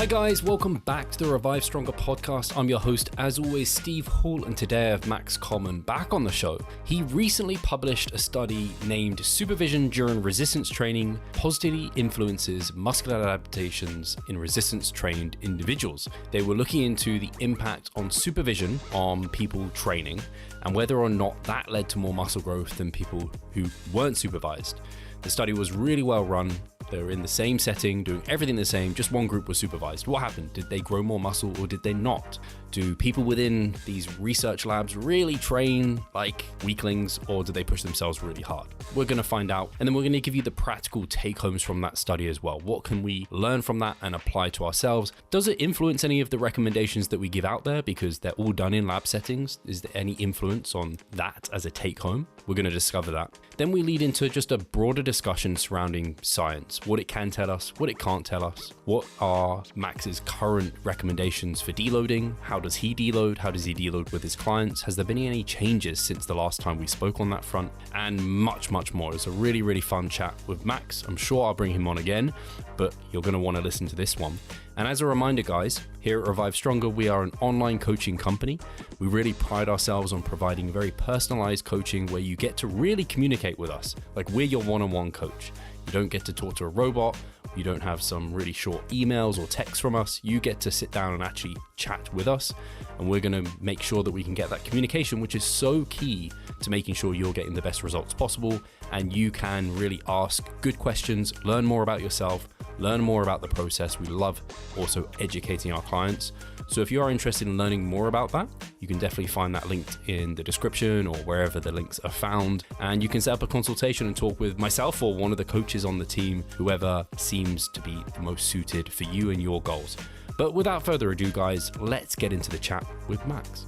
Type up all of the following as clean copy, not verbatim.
Hi guys, welcome back to the Revive Stronger podcast. I'm your host, as always, Steve Hall, and today I have Max Coleman back on the show. He recently published a study named Supervision During Resistance Training Positively Influences Muscular Adaptations in Resistance-Trained Individuals. They were looking into the impact on supervision on people training and whether or not that led to more muscle growth than people who weren't supervised. The study was really well run. They were in the same setting, doing everything the same, just one group was supervised. What happened? Did they grow more muscle or did they not? Do people within these research labs really train like weaklings, or do they push themselves really hard? We're going to find out, and then we're going to give you the practical take-homes from that study as well. What can we learn from that and apply to ourselves? Does it influence any of the recommendations that we give out there because they're all done in lab settings? Is there any influence on that as a take-home? We're going to discover that. Then we lead into just a broader discussion surrounding science, what it can tell us, what it can't tell us, what are Max's current recommendations for deloading, how does he deload, how does he deload with his clients, has there been any changes since the last time we spoke on that front, and much more. It's a really fun chat with Max. I'm sure I'll bring him on again, but you're going to want to listen to this one. And as a reminder, guys, here at Revive Stronger, we are an online coaching company. We really pride ourselves on providing very personalized coaching where you get to really communicate with us. Like, we're your one-on-one coach. You don't get to talk to a robot. You don't have some really short emails or texts from us. You get to sit down and actually chat with us. And we're going to make sure that we can get that communication, which is so key to making sure you're getting the best results possible. And you can really ask good questions, learn more about yourself, learn more about the process. We love also educating our clients. So if you are interested in learning more about that, you can definitely find that linked in the description or wherever the links are found. And you can set up a consultation and talk with myself or one of the coaches on the team, whoever seems to be the most suited for you and your goals. But without further ado, guys, let's get into the chat with Max.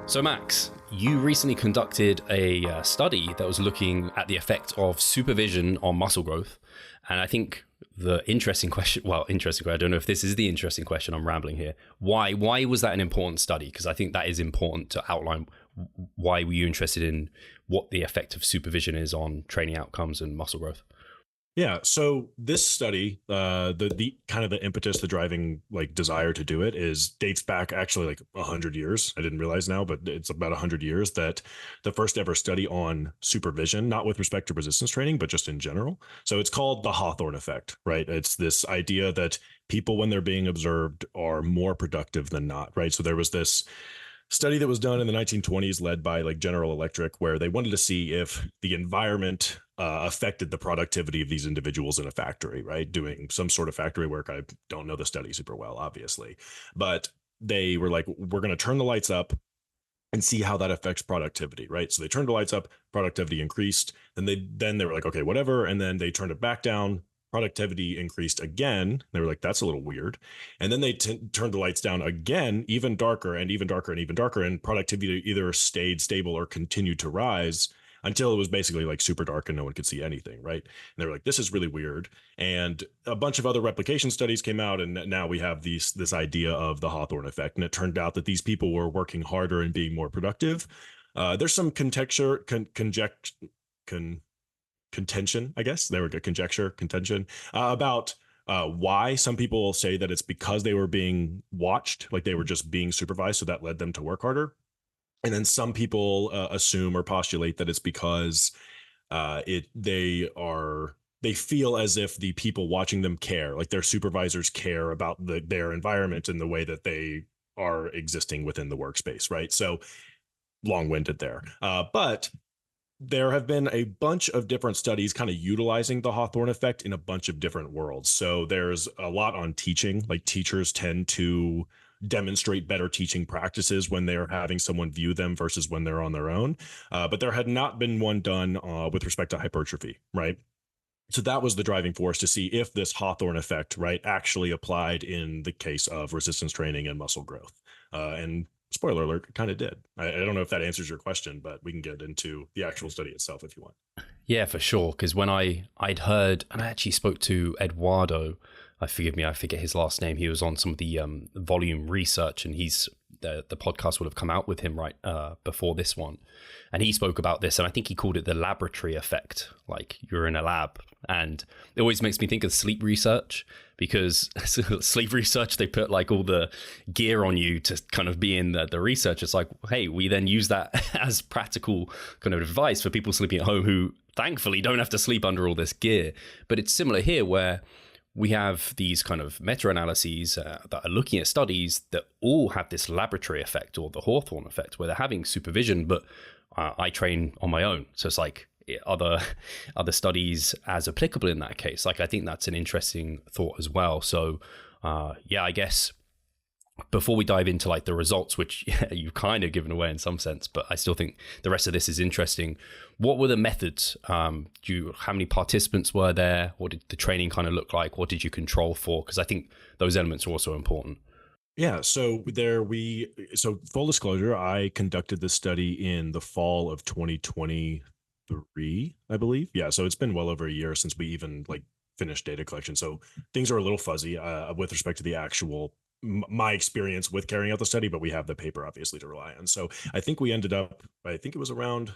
So Max, you recently conducted a study that was looking at the effect of supervision on muscle growth. And I think the interesting question, I don't know if this is the interesting question, I'm rambling here. Why was that an important study? Because I think that is important to outline. Why were you interested in what the effect of supervision is on training outcomes and muscle growth? Yeah. So this study, the kind of the impetus, the driving desire to do it dates back actually 100 years. I didn't realize now, but it's about 100 years that the first ever study on supervision, not with respect to resistance training, but just in general. So it's called the Hawthorne effect, right? It's this idea that people, when they're being observed, are more productive than not, right? So there was this study that was done in the 1920s led by General Electric, where they wanted to see if the environment affected the productivity of these individuals in a factory, right? Doing some sort of factory work. I don't know the study super well, obviously, but they were like, we're going to turn the lights up and see how that affects productivity, right? So they turned the lights up, productivity increased. Then they were like, okay, whatever. And then they turned it back down. Productivity increased again. They were like, that's a little weird. And then they turned the lights down again, even darker and even darker and even darker. And productivity either stayed stable or continued to rise until it was basically super dark and no one could see anything, right? And they were like, this is really weird. And a bunch of other replication studies came out, and now we have this idea of the Hawthorne effect. And it turned out that these people were working harder and being more productive. There's some contention, I guess. There we go. Contention about why. Some people say that it's because they were being watched, like they were just being supervised, so that led them to work harder. And then some people assume or postulate that it's because they feel as if the people watching them care, like their supervisors care about their environment and the way that they are existing within the workspace, right? So long-winded there, but there have been a bunch of different studies kind of utilizing the Hawthorne effect in a bunch of different worlds. So there's a lot on teaching, like teachers tend to demonstrate better teaching practices when they're having someone view them versus when they're on their own. But there had not been one done with respect to hypertrophy, right? So that was the driving force to see if this Hawthorne effect, right, actually applied in the case of resistance training and muscle growth. And spoiler alert, it kind of did. I don't know if that answers your question, but we can get into the actual study itself if you want. Yeah, for sure. Because when I'd heard, and I actually spoke to Eduardo, I forget his last name. He was on some of the volume research, and he's the podcast would have come out with him right before this one, and he spoke about this, and I think he called it the laboratory effect. Like you're in a lab, and it always makes me think of sleep research, because sleep research, they put like all the gear on you to kind of be in the research. It's like, hey, we then use that as practical kind of advice for people sleeping at home who thankfully don't have to sleep under all this gear. But it's similar here, where we have these kind of meta-analyses that are looking at studies that all have this laboratory effect, or the Hawthorne effect, where they're having supervision, but I train on my own. So it's like, other studies as applicable in that case. Like, I think that's an interesting thought as well. So yeah, I guess before we dive into like the results, which you've kind of given away in some sense, but I still think the rest of this is interesting. What were the methods? How many participants were there? What did the training kind of look like? What did you control for? Because I think those elements are also important. Yeah, so full disclosure, I conducted this study in the fall of 2023, I believe. Yeah, so it's been well over a year since we even like finished data collection. So things are a little fuzzy with respect to the actual my experience with carrying out the study, but we have the paper obviously to rely on. So I think we ended up, I think it was around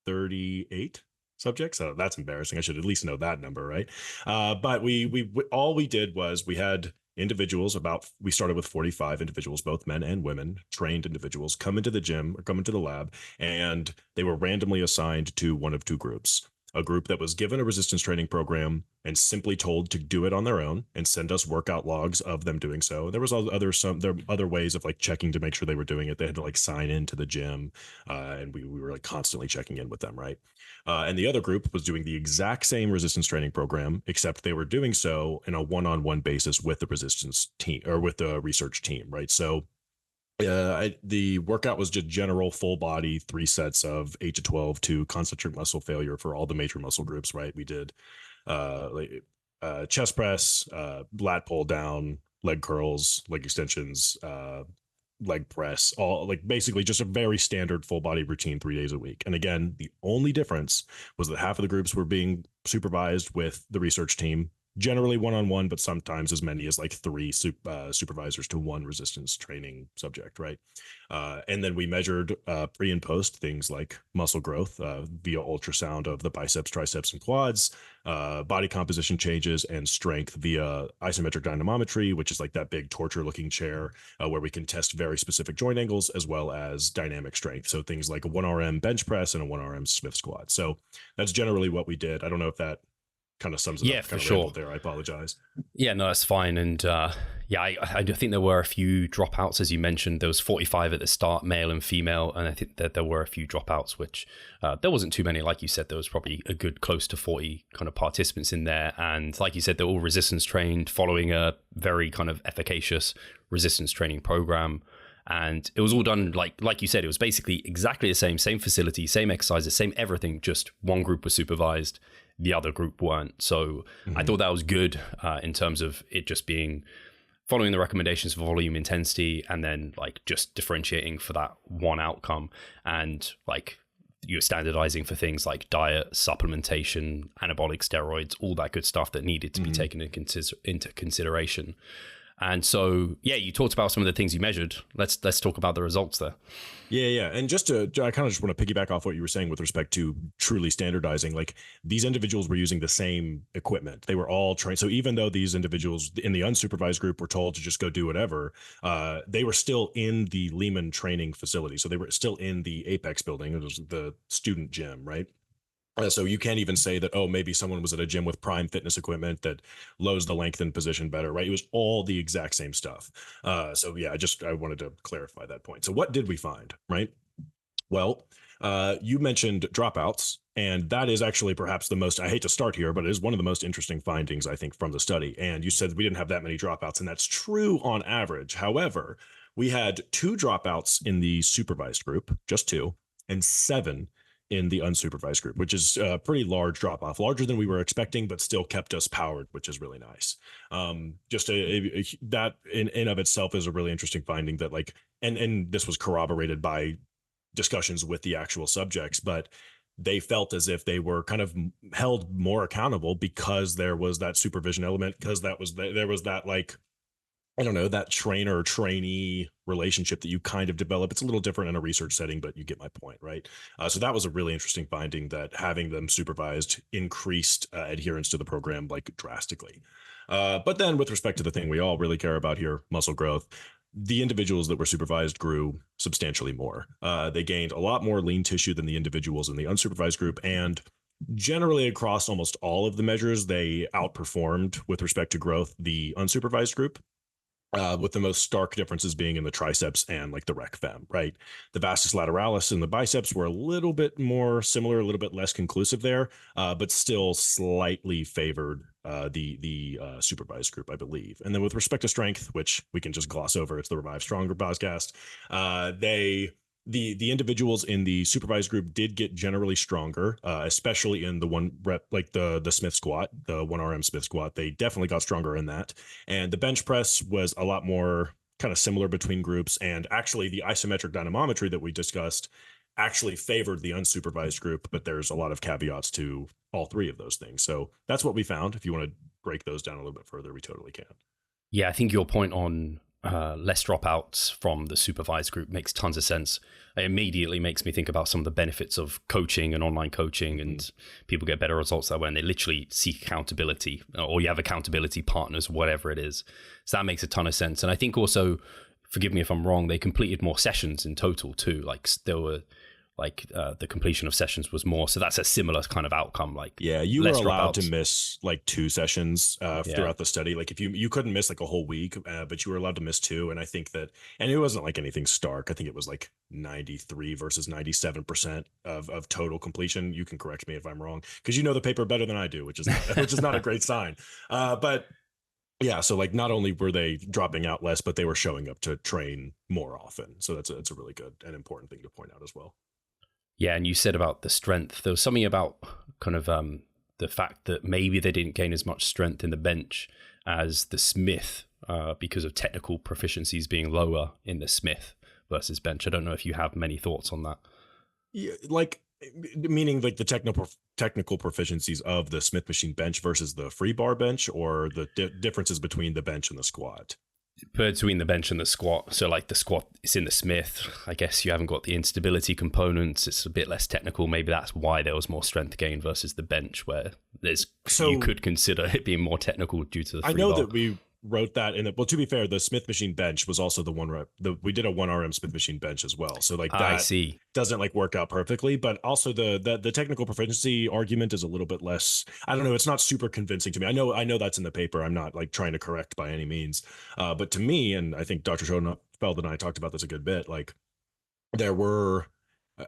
38 subjects. That's embarrassing. I should at least know that number, right? But we all we did was we had individuals, we started with 45 individuals, both men and women, trained individuals, come into the gym or come into the lab, and they were randomly assigned to one of two groups. A group that was given a resistance training program and simply told to do it on their own and send us workout logs of them doing so. There were other ways of like checking to make sure they were doing it. They had to like sign into the gym, and we were like constantly checking in with them, right? And the other group was doing the exact same resistance training program, except they were doing so in a one-on-one basis with the resistance team or with the research team, right? So the workout was just general full body, 3 sets of 8 to 12 to concentric muscle failure for all the major muscle groups, right? We did chest press, lat pull down, leg curls, leg extensions, leg press, all like basically just a very standard full body routine 3 days a week. And again, the only difference was that half of the groups were being supervised with the research team, generally one-on-one, but sometimes as many as like 3 supervisors to 1 resistance training subject, right? And then we measured pre and post things like muscle growth via ultrasound of the biceps, triceps, and quads, body composition changes, and strength via isometric dynamometry, which is like that big torture-looking chair where we can test very specific joint angles, as well as dynamic strength. So things like a 1RM bench press and a 1RM Smith squat. So that's generally what we did. I don't know if that kind of sums it up. Yeah, for sure. There, I apologize. Yeah, no, that's fine. And yeah, I do think there were a few dropouts, as you mentioned. There was 45 at the start, male and female, and I think that there were a few dropouts, which there wasn't too many. Like you said, there was probably a good close to 40 kind of participants in there. And like you said, they're all resistance trained, following a very kind of efficacious resistance training program. And it was all done, like you said, it was basically exactly the same facility, same exercises, same everything, just one group was supervised, the other group weren't. So I thought that was good in terms of it just being following the recommendations for volume, intensity, and then like just differentiating for that one outcome. And like you're standardizing for things like diet, supplementation, anabolic steroids, all that good stuff that needed to be taken into consideration. And so, yeah, you talked about some of the things you measured. Let's talk about the results there. Yeah. And I kind of just want to piggyback off what you were saying with respect to truly standardizing. Like these individuals were using the same equipment. They were all trained. So even though these individuals in the unsupervised group were told to just go do whatever, they were still in the Lehman training facility. So they were still in the Apex building. It was the student gym, right? So you can't even say that, oh, maybe someone was at a gym with prime fitness equipment that lows the lengthen position better, right? It was all the exact same stuff. So yeah, I wanted to clarify that point. So what did we find, right? Well, you mentioned dropouts, and that is actually perhaps the most, I hate to start here, but it is one of the most interesting findings, I think, from the study. And you said we didn't have that many dropouts, and that's true on average. However, we had 2 dropouts in the supervised group, just 2, and 7 in the unsupervised group, which is a pretty large drop off, larger than we were expecting, but still kept us powered, which is really nice. That in of itself is a really interesting finding that like, and this was corroborated by discussions with the actual subjects, but they felt as if they were kind of held more accountable because there was that supervision element, because there was that like I don't know, that trainer trainee relationship that you kind of develop. It's a little different in a research setting, but you get my point, right? So that was a really interesting finding, that having them supervised increased adherence to the program like drastically. But then with respect to the thing we all really care about here, muscle growth, the individuals that were supervised grew substantially more. They gained a lot more lean tissue than the individuals in the unsupervised group, and generally across almost all of the measures, they outperformed with respect to growth the unsupervised group, with the most stark differences being in the triceps and like the rec fem, right? The vastus lateralis and the biceps were a little bit more similar, a little bit less conclusive there, but still slightly favored the supervised group, I believe. And then with respect to strength, which we can just gloss over, it's the Revive Stronger podcast. They the individuals in the supervised group did get generally stronger, especially in the one rep, like the Smith squat, the 1RM Smith squat. They definitely got stronger in that. And the bench press was a lot more kind of similar between groups. And actually, the isometric dynamometry that we discussed actually favored the unsupervised group, but there's a lot of caveats to all three of those things. So that's what we found. If you want to break those down a little bit further, we totally can. Yeah, I think your point on less dropouts from the supervised group makes tons of sense. It immediately makes me think about some of the benefits of coaching and online coaching, and people get better results that way, and they literally seek accountability, or you have accountability partners, whatever it is. So that makes a ton of sense. And I think also, forgive me if I'm wrong, they completed more sessions in total too. Like there were the completion of sessions was more. So that's a similar kind of outcome. Like, yeah, you were allowed to miss like 2 sessions throughout the study. Like if you couldn't miss like a whole week, but you were allowed to miss 2. And I think that, and it wasn't like anything stark. I think it was like 93 versus 97% of total completion. You can correct me if I'm wrong, because you know the paper better than I do, which is not a great sign. But yeah, so like not only were they dropping out less, but they were showing up to train more often. So that's a really good and important thing to point out as well. Yeah, and you said about the strength. There was something about kind of the fact that maybe they didn't gain as much strength in the bench as the Smith because of technical proficiencies being lower in the Smith versus bench. I don't know if you have many thoughts on that. Yeah, like meaning like the technical proficiencies of the Smith machine bench versus the free bar bench, or the differences between the bench and the squat. Between the bench and the squat. So like the squat is in the Smith. I guess you haven't got the instability components. It's a bit less technical. Maybe that's why there was more strength gain versus the bench, where you could consider it being more technical due to the free bar. That we wrote that in it. Well, to be fair, the Smith machine bench was also the one rep. We did a 1RM Smith machine bench as well. So like that I see. Doesn't like work out perfectly, but also the technical proficiency argument is a little bit less. I don't know. It's not super convincing to me. I know that's in the paper. I'm not like trying to correct by any means. But to me, and I think Dr. Schoenfeld and I talked about this a good bit, like there were,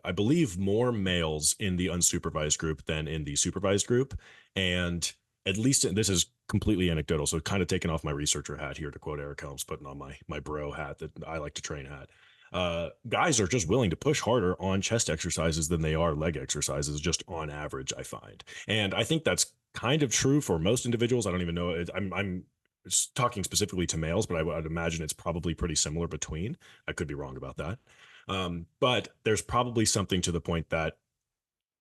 I believe, more males in the unsupervised group than in the supervised group. And at least this is completely anecdotal, so kind of taking off my researcher hat here to quote Eric Helms, putting on my bro hat that I like to train hat. Guys are just willing to push harder on chest exercises than they are leg exercises, just on average, I find. And I think that's kind of true for most individuals. I don't even know. I'm talking specifically to males, but I would imagine it's probably pretty similar between. I could be wrong about that. But there's probably something to the point that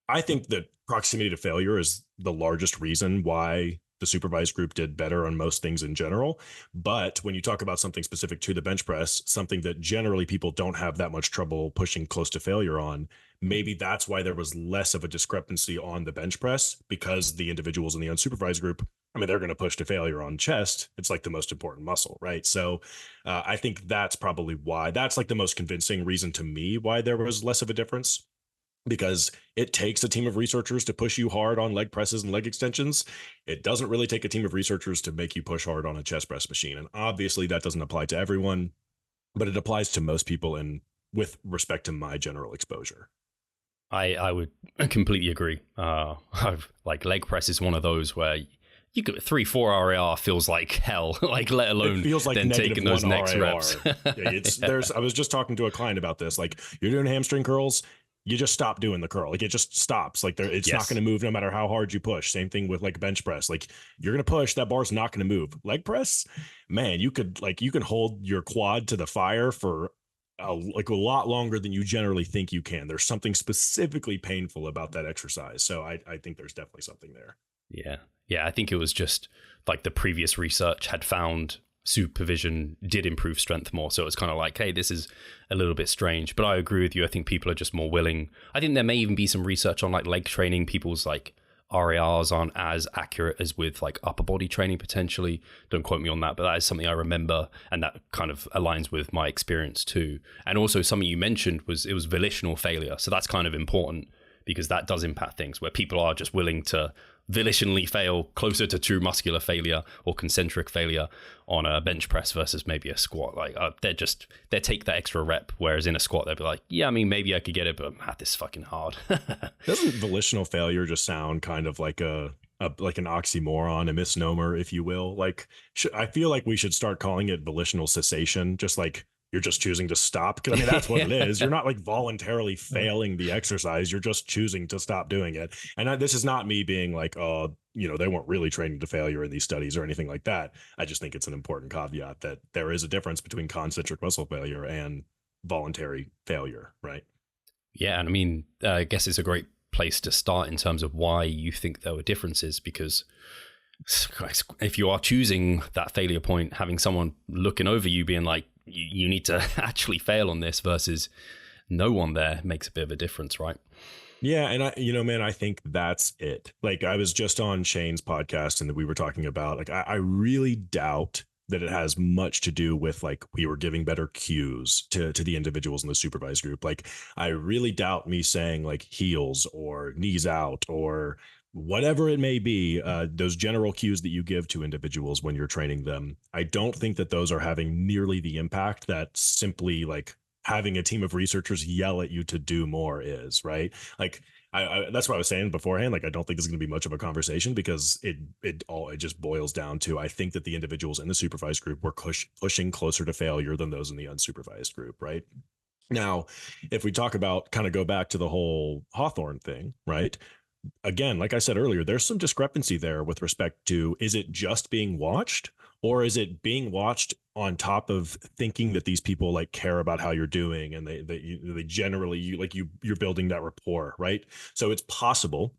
I think that proximity to failure is the largest reason why the supervised group did better on most things in general. But when you talk about something specific to the bench press, something that generally people don't have that much trouble pushing close to failure on, maybe that's why there was less of a discrepancy on the bench press, because the individuals in the unsupervised group, I mean, they're going to push to failure on chest. It's like the most important muscle, right? So I think that's probably why. That's like the most convincing reason to me why there was less of a difference. Because it takes a team of researchers to push you hard on leg presses and leg extensions. It doesn't really take a team of researchers to make you push hard on a chest press machine. And obviously that doesn't apply to everyone, but it applies to most people, and with respect to my general exposure. I would completely agree. Like leg press is one of those where you could 3-4 RAR feels like hell, like let alone it feels like then taking those next RAR. reps. I was just talking to a client about this. Like, you're doing hamstring curls, you just stop doing the curl. Like, it just stops. Like, it's not going to move no matter how hard you push. Same thing with like bench press. Like, you're going to push, that bar's not going to move. Leg press, man, you can hold your quad to the fire for a lot longer than you generally think you can. There's something specifically painful about that exercise. So I think there's definitely something there. Yeah. I think it was just like the previous research had found supervision did improve strength more. So it's kind of like, hey, this is a little bit strange. But I agree with you. I think people are just more willing. I think there may even be some research on like leg training. People's like RARs aren't as accurate as with like upper body training potentially. Don't quote me on that, but that is something I remember, and that kind of aligns with my experience too. And also something you mentioned was it was volitional failure. So that's kind of important because that does impact things where people are just willing to volitionally fail closer to true muscular failure or concentric failure on a bench press versus maybe a squat. Like they take that extra rep, whereas in a squat they'll be like, yeah, I mean, maybe I could get it, but this is fucking hard. Doesn't volitional failure just sound kind of like like an oxymoron, a misnomer, if you will? Like, I feel like we should start calling it volitional cessation, just like you're just choosing to stop. Because I mean, that's what it is. You're not like voluntarily failing the exercise. You're just choosing to stop doing it. And this is not me being like, oh, they weren't really training to failure in these studies or anything like that. I just think it's an important caveat that there is a difference between concentric muscle failure and voluntary failure, right? Yeah. And I mean, I guess it's a great place to start in terms of why you think there were differences, because if you are choosing that failure point, having someone looking over you being like, you need to actually fail on this versus no one there makes a bit of a difference, right? Yeah. And man, I think that's it. Like, I was just on Shane's podcast and we were talking about, like, I really doubt that it has much to do with like we were giving better cues to the individuals in the supervised group. Like, I really doubt me saying like heels or knees out or whatever it may be, those general cues that you give to individuals when you're training them. I don't think that those are having nearly the impact that simply like having a team of researchers yell at you to do more is, right? Like, I that's what I was saying beforehand. Like, I don't think it's going to be much of a conversation because it just boils down to, I think that the individuals in the supervised group were pushing closer to failure than those in the unsupervised group, right? Now, if we talk about kind of go back to the whole Hawthorne thing, right? Again, like I said earlier, there's some discrepancy there with respect to, is it just being watched, or is it being watched on top of thinking that these people like care about how you're doing and they generally you're building that rapport, right? So it's possible,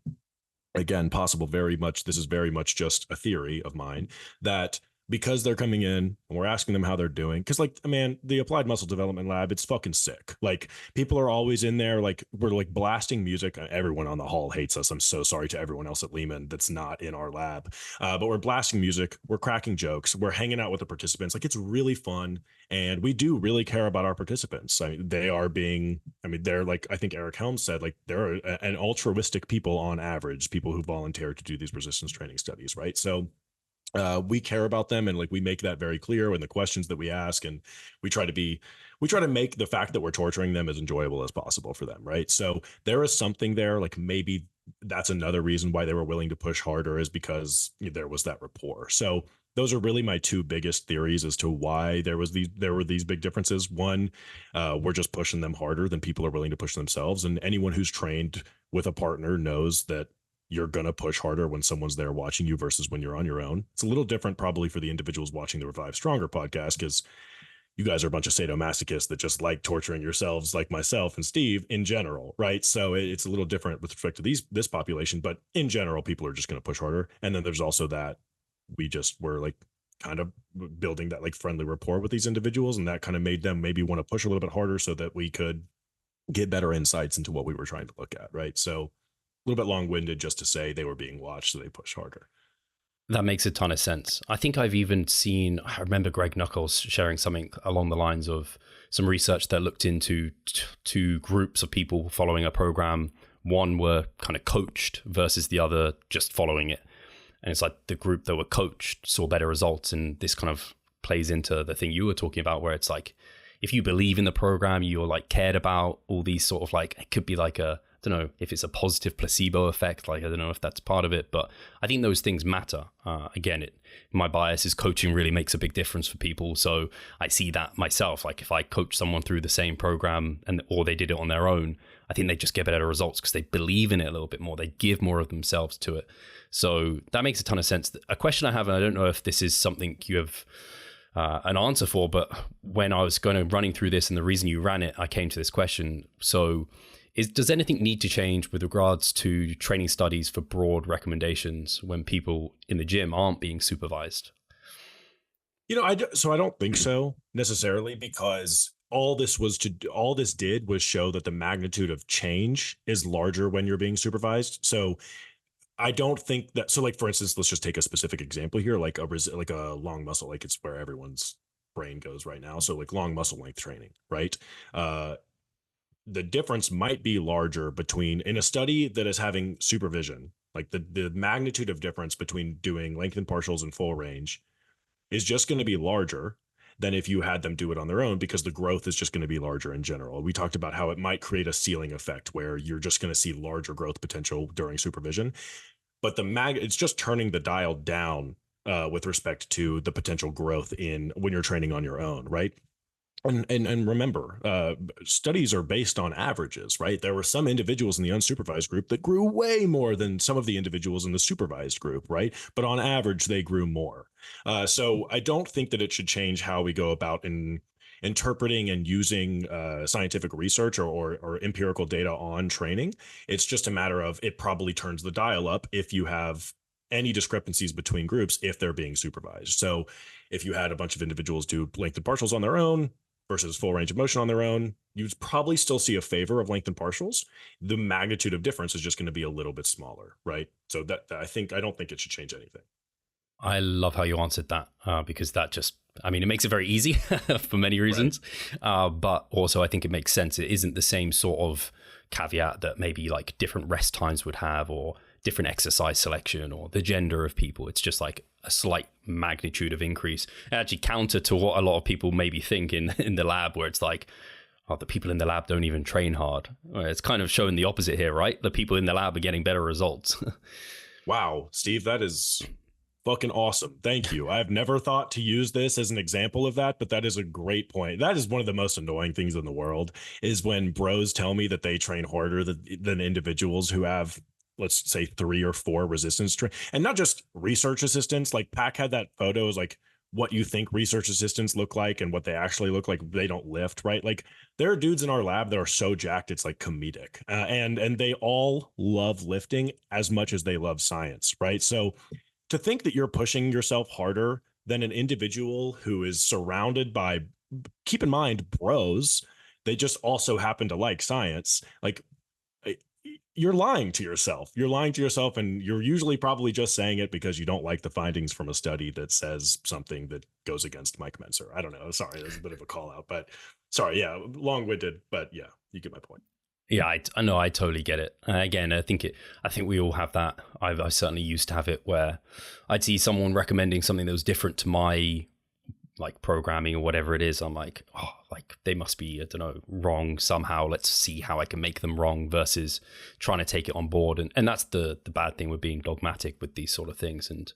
again, possible, very much, this is very much just a theory of mine, that because they're coming in and we're asking them how they're doing, because like, man, the applied muscle development lab, it's fucking sick. Like, people are always in there, like, we're like blasting music. Everyone on the hall hates us. I'm so sorry to everyone else at Lehman that's not in our lab, but we're blasting music, we're cracking jokes, we're hanging out with the participants. Like, it's really fun, and we do really care about our participants. I mean, they're like, I think Eric Helms said, like, they're an altruistic people on average, people who volunteer to do these resistance training studies, right? So we care about them, and like, we make that very clear in the questions that we ask, and we try to make the fact that we're torturing them as enjoyable as possible for them, right? So there is something there. Like, maybe that's another reason why they were willing to push harder, is because there was that rapport. So those are really my two biggest theories as to why there were these big differences. One, we're just pushing them harder than people are willing to push themselves, and anyone who's trained with a partner knows that you're going to push harder when someone's there watching you versus when you're on your own. It's a little different probably for the individuals watching the Revive Stronger podcast, because you guys are a bunch of sadomasochists that just like torturing yourselves, like myself and Steve in general, right? So it's a little different with respect to this population, but in general, people are just going to push harder. And then there's also that we're like kind of building that like friendly rapport with these individuals, and that kind of made them maybe want to push a little bit harder so that we could get better insights into what we were trying to look at, right? So a little bit long-winded just to say they were being watched, so they pushed harder. That makes a ton of sense. I think I've even seen, I remember Greg Knuckles sharing something along the lines of some research that looked into two groups of people following a program. One were kind of coached versus the other just following it. And it's like the group that were coached saw better results. And this kind of plays into the thing you were talking about, where it's like, if you believe in the program, you're like cared about all these sort of like, it could be like I don't know if it's a positive placebo effect. Like, I don't know if that's part of it, but I think those things matter. Again, my bias is coaching really makes a big difference for people. So I see that myself. Like, if I coach someone through the same program or they did it on their own, I think they just get better results because they believe in it a little bit more. They give more of themselves to it. So that makes a ton of sense. A question I have, and I don't know if this is something you have an answer for, but when I was running through this and the reason you ran it, I came to this question. So does anything need to change with regards to training studies for broad recommendations when people in the gym aren't being supervised? So I don't think so necessarily, because all this did was show that the magnitude of change is larger when you're being supervised. So I don't think that. So, like, for instance, let's just take a specific example here, like like a long muscle, like it's where everyone's brain goes right now. So, like long muscle length training, right? Uh, the difference might be larger between in a study that is having supervision, like the magnitude of difference between doing lengthened partials and full range is just going to be larger than if you had them do it on their own, because the growth is just going to be larger in general. We talked about how it might create a ceiling effect where you're just going to see larger growth potential during supervision, but it's just turning the dial down with respect to the potential growth in when you're training on your own, right? And remember, studies are based on averages, right? There were some individuals in the unsupervised group that grew way more than some of the individuals in the supervised group, right? But on average, they grew more. So I don't think that it should change how we go about in interpreting and using scientific research or empirical data on training. It's just a matter of it probably turns the dial up if you have any discrepancies between groups if they're being supervised. So if you had a bunch of individuals do lengthened partials on their own versus full range of motion on their own, you'd probably still see a favor of lengthened partials. The magnitude of difference is just going to be a little bit smaller, right? So that I don't think it should change anything. I love how you answered that because that just, I mean, it makes it very easy for many reasons, right. But also I think it makes sense. It isn't the same sort of caveat that maybe like different rest times would have, or different exercise selection, or the gender of people. It's just like a slight magnitude of increase. Actually counter to what a lot of people maybe think in the lab, where it's like, oh, the people in the lab don't even train hard. It's kind of showing the opposite here, right? The people in the lab are getting better results. Wow, Steve, that is fucking awesome. Thank you. I've never thought to use this as an example of that, but that is a great point. That is one of the most annoying things in the world, is when bros tell me that they train harder than individuals who have, let's say, 3 or 4 resistance and not just research assistants. Like Pac had that photo, is like what you think research assistants look like and what they actually look like. They don't lift, right? Like there are dudes in our lab that are so jacked it's like comedic, and they all love lifting as much as they love science, right? So to think that you're pushing yourself harder than an individual who is surrounded by, keep in mind, bros, they just also happen to like science, like you're lying to yourself. You're lying to yourself, and you're usually probably just saying it because you don't like the findings from a study that says something that goes against Mike Menser. I don't know. Sorry, that's a bit of a call out, but sorry. Yeah, long-winded, but yeah, you get my point. Yeah, I know. I totally get it. Again, I think we all have that. I certainly used to have it, where I'd see someone recommending something that was different to my like programming or whatever it is. I'm like, oh, like they must be, I don't know, wrong somehow. Let's see how I can make them wrong, versus trying to take it on board. And that's the bad thing with being dogmatic with these sort of things. And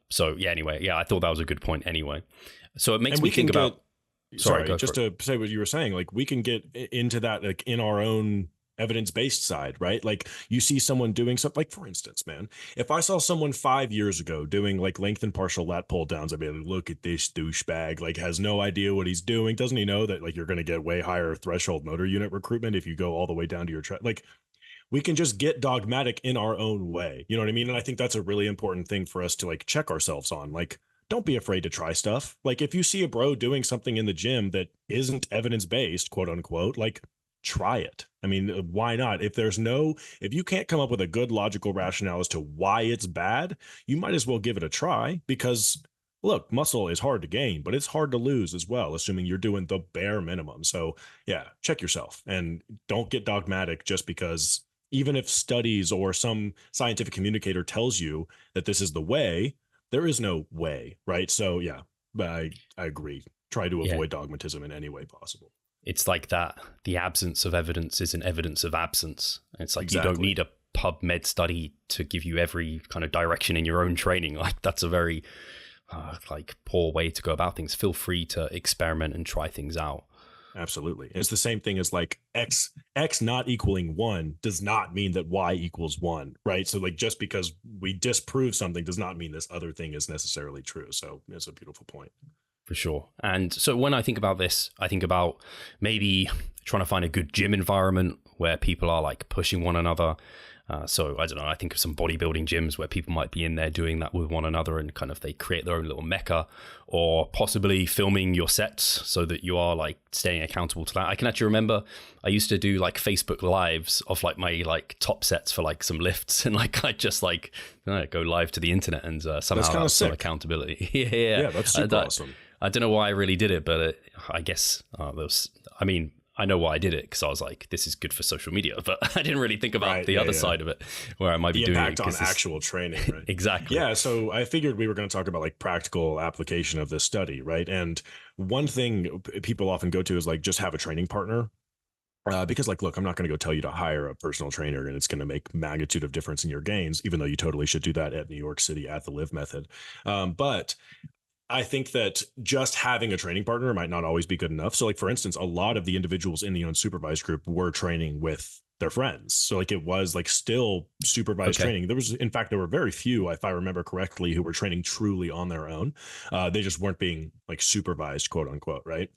so yeah, anyway, yeah, I thought that was a good point anyway. So it makes me think about. Sorry, just to say what you were saying, like we can get into that like in our own evidence-based side, right? Like you see someone doing something, like for instance, man, if I saw someone 5 years ago doing like lengthened partial lat pull downs, I'd be like, look at this douchebag, like has no idea what he's doing. Doesn't he know that like you're going to get way higher threshold motor unit recruitment if you go all the way down to your like we can just get dogmatic in our own way. You know what I mean? And I think that's a really important thing for us to like check ourselves on. Like, don't be afraid to try stuff. Like if you see a bro doing something in the gym that isn't evidence-based, quote unquote, like try it. I mean, why not? If you can't come up with a good logical rationale as to why it's bad, you might as well give it a try, because look, muscle is hard to gain, but it's hard to lose as well, assuming you're doing the bare minimum. So yeah, check yourself and don't get dogmatic just because, even if studies or some scientific communicator tells you that this is the way, there is no way, right? So yeah, I agree. Try to avoid dogmatism in any way possible. It's like that. The absence of evidence is an evidence of absence. It's like exactly. You don't need a PubMed study to give you every kind of direction in your own training. Like that's a very like poor way to go about things. Feel free to experiment and try things out. Absolutely. It's the same thing as like X not equaling 1 does not mean that Y equals 1, right? So like just because we disprove something does not mean this other thing is necessarily true. So it's a beautiful point. For sure. And so when I think about this, I think about maybe trying to find a good gym environment where people are like pushing one another. So I don't know, I think of some bodybuilding gyms where people might be in there doing that with one another and kind of they create their own little mecca, or possibly filming your sets so that you are like staying accountable to that. I can actually remember I used to do like Facebook lives of like my like top sets for like some lifts, and like I just like go live to the internet, and somehow that's some accountability. Yeah, that's super awesome. I don't know why I really did it, but I guess I mean, I know why I did it because I was like, this is good for social media, but I didn't really think about the other side of it where I might be doing impact on actual training, right? Exactly. Yeah. So I figured we were going to talk about like practical application of this study, right? And one thing people often go to is like, just have a training partner. Because like, look, I'm not going to go tell you to hire a personal trainer and it's going to make magnitude of difference in your gains, even though you totally should do that at New York City at the Live Method. But I think that just having a training partner might not always be good enough. So like, for instance, a lot of the individuals in the unsupervised group were training with their friends. So like, it was like still supervised training. In fact, there were very few, if I remember correctly, who were training truly on their own. They just weren't being like supervised, quote unquote. Right.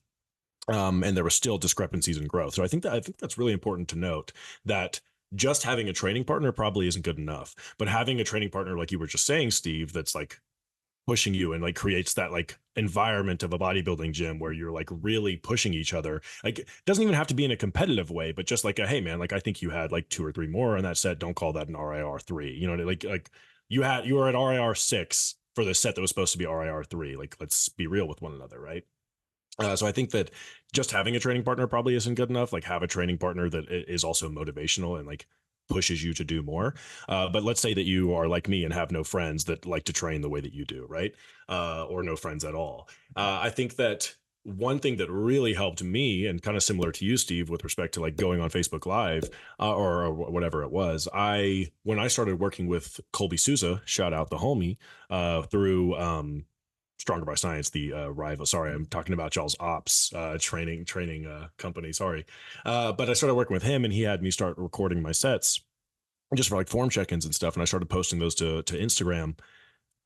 And there were still discrepancies in growth. So I think that's really important to note, that just having a training partner probably isn't good enough, but having a training partner, like you were just saying, Steve, that's like pushing you and like creates that like environment of a bodybuilding gym where you're like really pushing each other. Like, it doesn't even have to be in a competitive way, but just like hey man, like I think you had like 2 or 3 more on that set. Don't call that an RIR3. You know, like you were at RIR6 for the set that was supposed to be RIR3. Like, let's be real with one another, right? So I think that just having a training partner probably isn't good enough. Like, have a training partner that is also motivational and like pushes you to do more. But let's say that you are like me and have no friends that like to train the way that you do, right? Or no friends at all. I think that one thing that really helped me, and kind of similar to you, Steve, with respect to like going on Facebook Live or whatever it was, when I started working with Colby Souza, shout out the homie, through Stronger by Science, the rival. Sorry, I'm talking about y'all's ops training company. Sorry, but I started working with him, and he had me start recording my sets just for like form check-ins and stuff. And I started posting those to Instagram.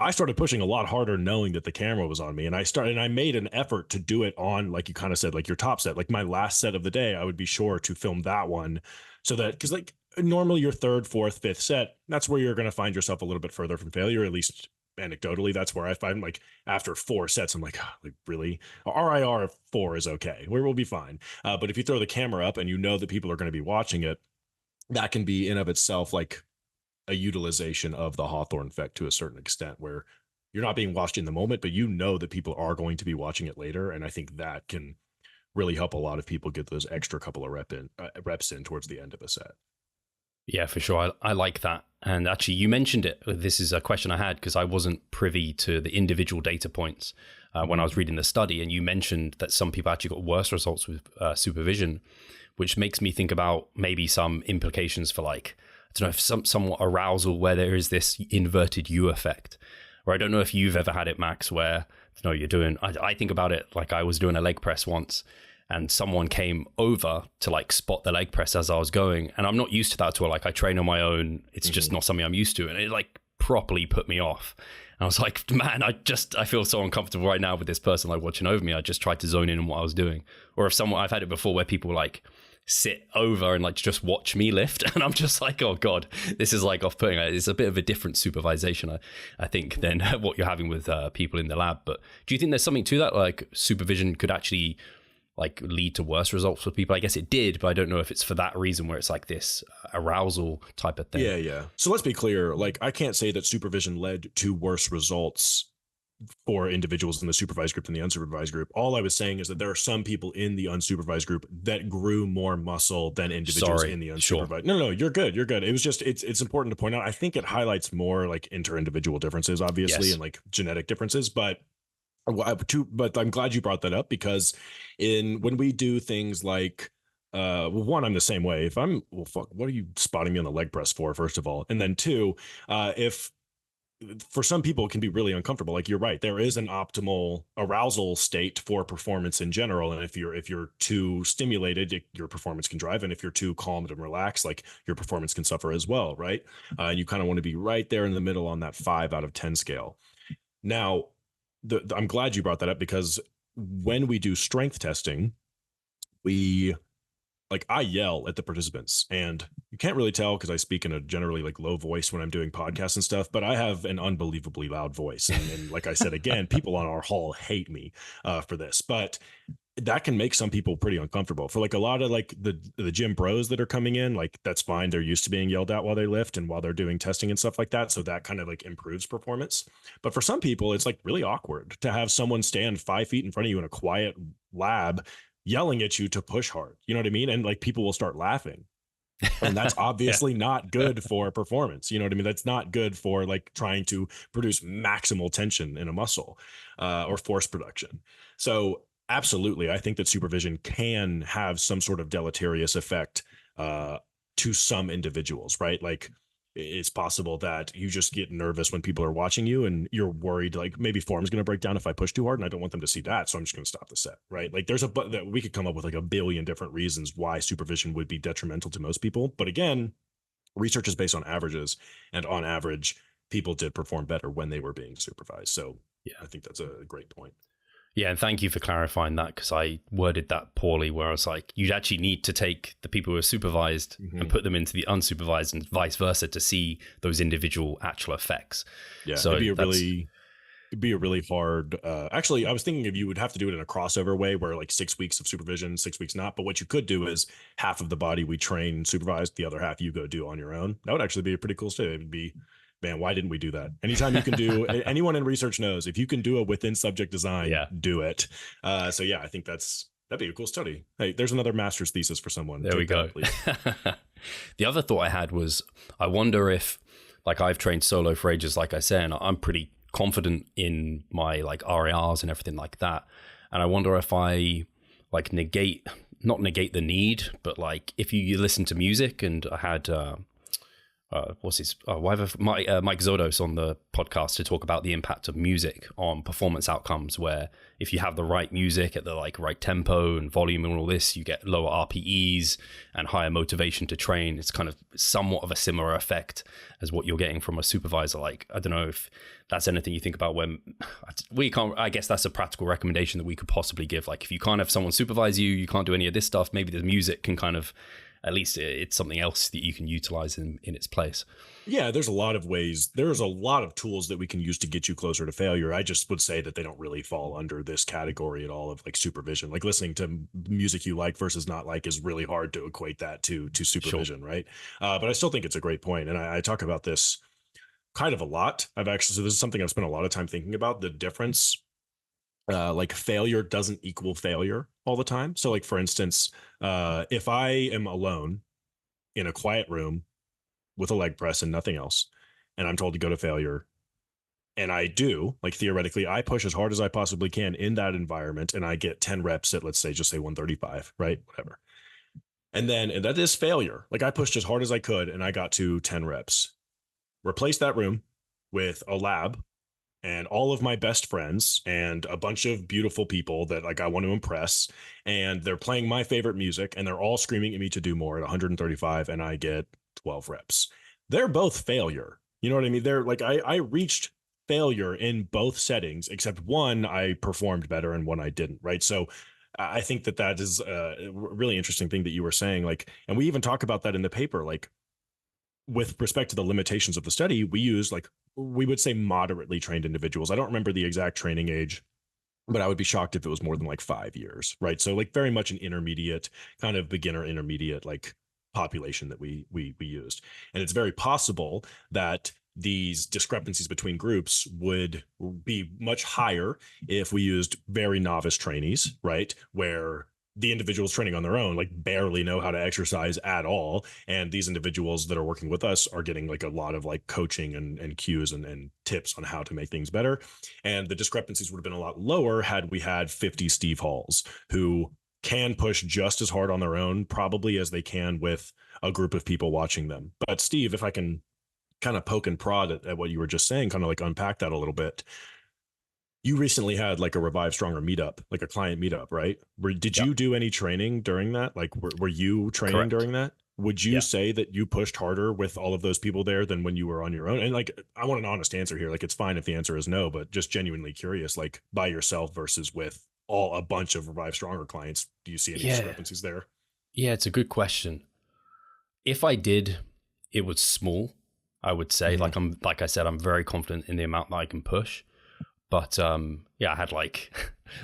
I started pushing a lot harder, knowing that the camera was on me, and I made an effort to do it on, like you kind of said, like your top set, like my last set of the day. I would be sure to film that one, so that, because like normally your third, fourth, fifth set, that's where you're going to find yourself a little bit further from failure, at least anecdotally. That's where I find, like, after 4 sets, I'm like, oh, like really, RIR 4 is okay, we'll be fine. But if you throw the camera up and you know that people are going to be watching it, that can be in of itself like a utilization of the Hawthorne effect to a certain extent, where you're not being watched in the moment, but you know that people are going to be watching it later. And I think that can really help a lot of people get those extra couple of reps in towards the end of a set. Yeah, for sure. I like that. And actually, you mentioned it. This is a question I had because I wasn't privy to the individual data points when I was reading the study. And you mentioned that some people actually got worse results with supervision, which makes me think about maybe some implications for, like, I don't know, if somewhat arousal, where there is this inverted U effect. Or I don't know if you've ever had it, Max, where, you know, you're doing, I think about it like I was doing a leg press once, and someone came over to like spot the leg press as I was going. And I'm not used to that at all. Like, I train on my own. It's just not something I'm used to. And it like properly put me off. And I was like, man, I feel so uncomfortable right now with this person like watching over me. I just tried to zone in on what I was doing. Or if I've had it before where people like sit over and like just watch me lift, and I'm just like, oh god, this is like off-putting. It's a bit of a different supervision, I think, than what you're having with people in the lab. But do you think there's something to that, like supervision could actually like lead to worse results for people? I guess it did, but I don't know if it's for that reason, where it's like this arousal type of thing. Yeah. So let's be clear. Like, I can't say that supervision led to worse results for individuals in the supervised group than the unsupervised group. All I was saying is that there are some people in the unsupervised group that grew more muscle than individuals in the unsupervised. Sure. No, you're good. It was just, it's important to point out. I think it highlights more like inter-individual differences, obviously, and like genetic differences, but I'm glad you brought that up, because when we do things like, one, I'm the same way. If I'm, well, fuck, what are you spotting me on the leg press for, first of all? And then two, if for some people it can be really uncomfortable. Like, you're right, there is an optimal arousal state for performance in general. And if you're too stimulated, your performance can drive. And if you're too calmed and relaxed, like, your performance can suffer as well. Right. And you kind of want to be right there in the middle on that 5 out of 10 scale. Now, I'm glad you brought that up, because when we do strength testing, we like I yell at the participants, and you can't really tell because I speak in a generally like low voice when I'm doing podcasts and stuff, but I have an unbelievably loud voice. And like I said, again, people on our hall hate me for this, but that can make some people pretty uncomfortable. For like a lot of like the gym bros that are coming in, like that's fine. They're used to being yelled at while they lift and while they're doing testing and stuff like that. So that kind of like improves performance. But for some people, it's like really awkward to have someone stand 5 feet in front of you in a quiet lab yelling at you to push hard. You know what I mean? And like people will start laughing. And that's Yeah. obviously not good for performance. You know what I mean? That's not good for like trying to produce maximal tension in a muscle or force production. So, absolutely, I think that supervision can have some sort of deleterious effect uh, to some individuals, right? Like, it's possible that you just get nervous when people are watching you and you're worried like maybe form's going to break down if I push too hard and I don't want them to see that, so I'm just going to stop the set, right? Like there's a but that we could come up with like a billion different reasons why supervision would be detrimental to most people, but again, research is based on averages, and on average people did perform better when they were being supervised. So Yeah. I think that's a great point. Yeah, and thank you for clarifying that, because I worded that poorly where I was like, you'd actually need to take the people who are supervised and put them into the unsupervised and vice versa to see those individual actual effects. Yeah, So it'd be a really hard actually I was thinking if you would have to do it in a crossover way where like 6 weeks of supervision, 6 weeks not, but what you could do is half of the body we train supervised, the other half you go do on your own. That would actually be a pretty cool study. It would be, man, why didn't we do that? Anytime you can do anyone in research knows if you can do it within subject design, yeah, do it. So yeah, I think that'd be a cool study. Hey, there's another master's thesis for someone. there we go. That, please. The other thought I had was, I wonder if, like, I've trained solo for ages, like I say, and I'm pretty confident in my like RARs and everything like that. And I wonder if I like not negate the need, but like if you listen to music, and I had what's his Mike Zodos on the podcast to talk about the impact of music on performance outcomes, where if you have the right music at the like right tempo and volume and all this, you get lower RPEs and higher motivation to train. It's kind of somewhat of a similar effect as what you're getting from a supervisor. Like, I don't know if that's anything you think about when we can't, I guess that's a practical recommendation that we could possibly give. Like, if you can't have someone supervise you, you can't do any of this stuff, maybe the music can kind of, at least it's something else that you can utilize in its place. Yeah, there's a lot of ways. There's a lot of tools that we can use to get you closer to failure. I just would say that they don't really fall under this category at all of like supervision. Like listening to music you like versus not like is really hard to equate that to supervision, sure. Right? But I still think it's a great point, and I talk about this kind of a lot. So this is something I've spent a lot of time thinking about, the difference. Like failure doesn't equal failure all the time. So like, for instance, if I am alone in a quiet room with a leg press and nothing else, and I'm told to go to failure, and I do, like theoretically, I push as hard as I possibly can in that environment, and I get 10 reps at, let's say, just say 135, right? Whatever. And that is failure. Like I pushed as hard as I could and I got to 10 reps. Replace that room with a lab and all of my best friends and a bunch of beautiful people that like I want to impress, and they're playing my favorite music and they're all screaming at me to do more at 135, and I get 12 reps. They're both failure. You know what I mean? They're like, I reached failure in both settings, except one I performed better and one I didn't, right? So I think that is a really interesting thing that you were saying, like, and we even talk about that in the paper, like with respect to the limitations of the study, we use like, we would say moderately trained individuals. I don't remember the exact training age, but I would be shocked if it was more than like 5 years, right? So like very much an intermediate kind of beginner intermediate like population that we used. And it's very possible that these discrepancies between groups would be much higher if we used very novice trainees, right? Where the individuals training on their own like barely know how to exercise at all, and these individuals that are working with us are getting like a lot of like coaching and cues and tips on how to make things better. And the discrepancies would have been a lot lower had we had 50 Steve Halls who can push just as hard on their own probably as they can with a group of people watching them. But Steve, if I can kind of poke and prod at what you were just saying, kind of like unpack that a little bit. You recently had like a Revive Stronger meetup, like a client meetup, right? Did you do any training during that? Like, were you training Correct. during that? Would you say that you pushed harder with all of those people there than when you were on your own? And like, I want an honest answer here. Like, it's fine if the answer is no, but just genuinely curious, like by yourself versus with a bunch of Revive Stronger clients, do you see any discrepancies there? Yeah, it's a good question. If I did, it was small, I would say. Like I said, I'm very confident in the amount that I can push. But yeah, I had like,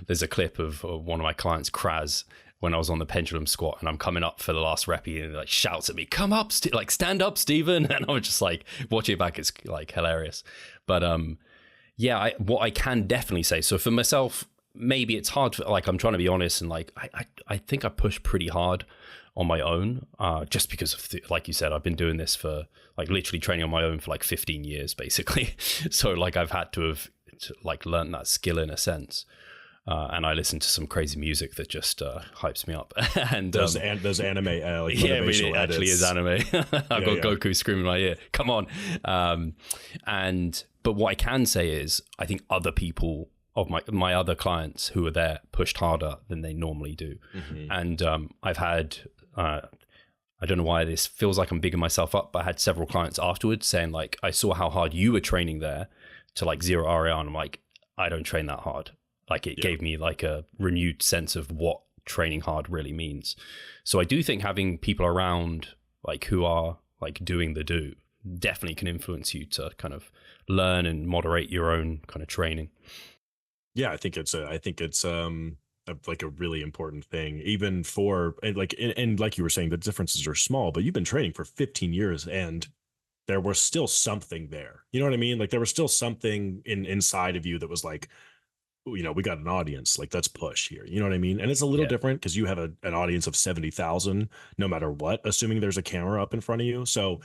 there's a clip of one of my clients, Kraz, when I was on the pendulum squat and I'm coming up for the last rep, and he like shouts at me, "Come up, like stand up, Stephen." And I was just like, watching it back, it's like hilarious. But yeah, what I can definitely say, so for myself, maybe it's hard, like I'm trying to be honest, and like I think I push pretty hard on my own, just because of like you said, I've been doing this for like literally training on my own for like 15 years basically. So like I've had to have like learned that skill in a sense. And I listen to some crazy music that just hypes me up. And those anime, like yeah, motivational it actually is anime. I've got Goku screaming in my ear. Come on. But what I can say is, I think other people of my other clients who are there pushed harder than they normally do. And I've had, I don't know why this feels like I'm bigging myself up, but I had several clients afterwards saying like, I saw how hard you were training there to like 0 RAR, and I'm like, I don't train that hard. Like it gave me like a renewed sense of what training hard really means. So I do think having people around like who are like doing the do definitely can influence you to kind of learn and moderate your own kind of training. Yeah, I think it's like a really important thing, even for, and like you were saying, the differences are small, but you've been training for 15 years and there was still something there. You know what I mean? Like there was still something inside of you that was like, we got an audience, like let's push here. You know what I mean? And it's a little different because you have an audience of 70,000, no matter what, assuming there's a camera up in front of you. So,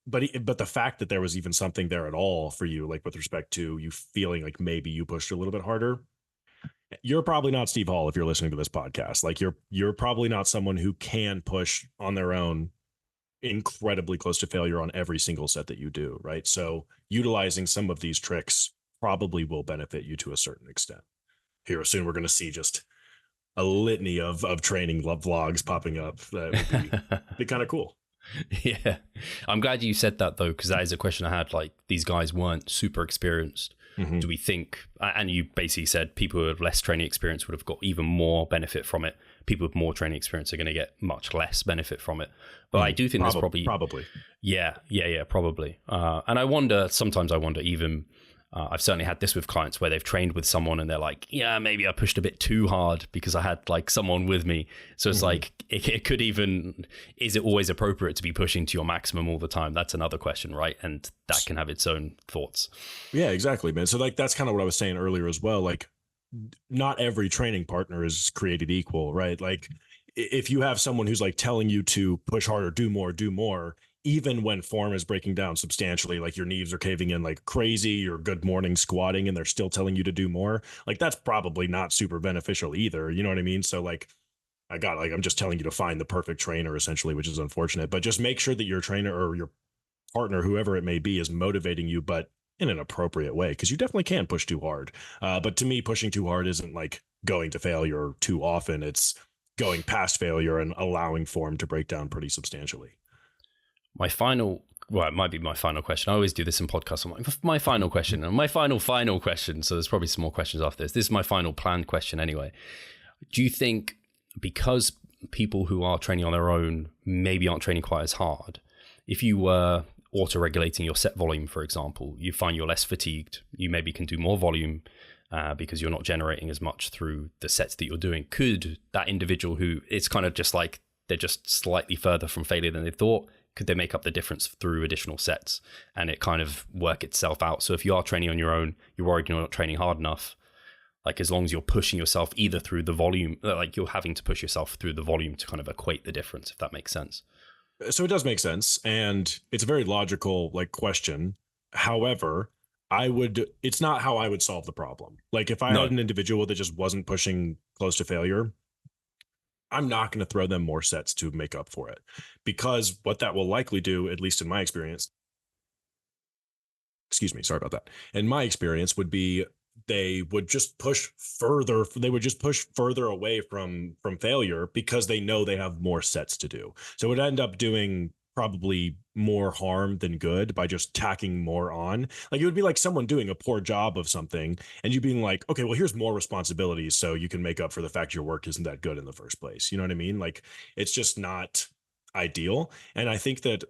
but the fact that there was even something there at all for you, like with respect to you feeling like maybe you pushed a little bit harder, you're probably not Steve Hall if you're listening to this podcast. Like you're probably not someone who can push on their own incredibly close to failure on every single set that you do, right? So utilizing some of these tricks probably will benefit you to a certain extent. Here soon we're going to see just a litany of training vlogs popping up. That would be kind of cool. Yeah, I'm glad you said that though, because that is a question I had. Like these guys weren't super experienced. Do we think, and you basically said people with less training experience would have got even more benefit from it. People with more training experience are going to get much less benefit from it. But I do think there's probably. Yeah, probably. And sometimes I wonder even, I've certainly had this with clients where they've trained with someone and they're like, yeah, maybe I pushed a bit too hard because I had like someone with me. So it's like, it could even, is it always appropriate to be pushing to your maximum all the time? That's another question, right? And that can have its own thoughts. Yeah, exactly, man. So like, that's kind of what I was saying earlier as well. Like not every training partner is created equal, right? Like if you have someone who's like telling you to push harder, do more, even when form is breaking down substantially, like your knees are caving in like crazy, you're good morning squatting and they're still telling you to do more, like that's probably not super beneficial either. You know what I mean? So like I'm just telling you to find the perfect trainer essentially, which is unfortunate, but just make sure that your trainer or your partner, whoever it may be, is motivating you, but in an appropriate way, because you definitely can push too hard. But to me, pushing too hard isn't like going to failure too often. It's going past failure and allowing form to break down pretty substantially. It might be my final question. I always do this in podcasts. I'm like, my final question and my final question. So there's probably some more questions after this. This is my final planned question anyway. Do you think because people who are training on their own maybe aren't training quite as hard, if you were auto-regulating your set volume, for example, you find you're less fatigued, you maybe can do more volume because you're not generating as much through the sets that you're doing. Could that individual who it's kind of just like they're just slightly further from failure than they thought, could they make up the difference through additional sets and it kind of work itself out? So if you are training on your own, you're worried you're not training hard enough, like as long as you're pushing yourself either through the volume, like you're having to push yourself through the volume to kind of equate the difference, if that makes sense. So it does make sense. And it's a very logical like question. However, it's not how I would solve the problem. Like if I had an individual that just wasn't pushing close to failure, I'm not going to throw them more sets to make up for it, because what that will likely do, at least in my experience, sorry about that. In my experience would be they would just push further. They would just push further away from failure because they know they have more sets to do. So it would end up doing probably more harm than good by just tacking more on. Like it would be like someone doing a poor job of something and you being like, okay, well, here's more responsibilities so you can make up for the fact your work isn't that good in the first place. You know what I mean? Like it's just not ideal. And I think that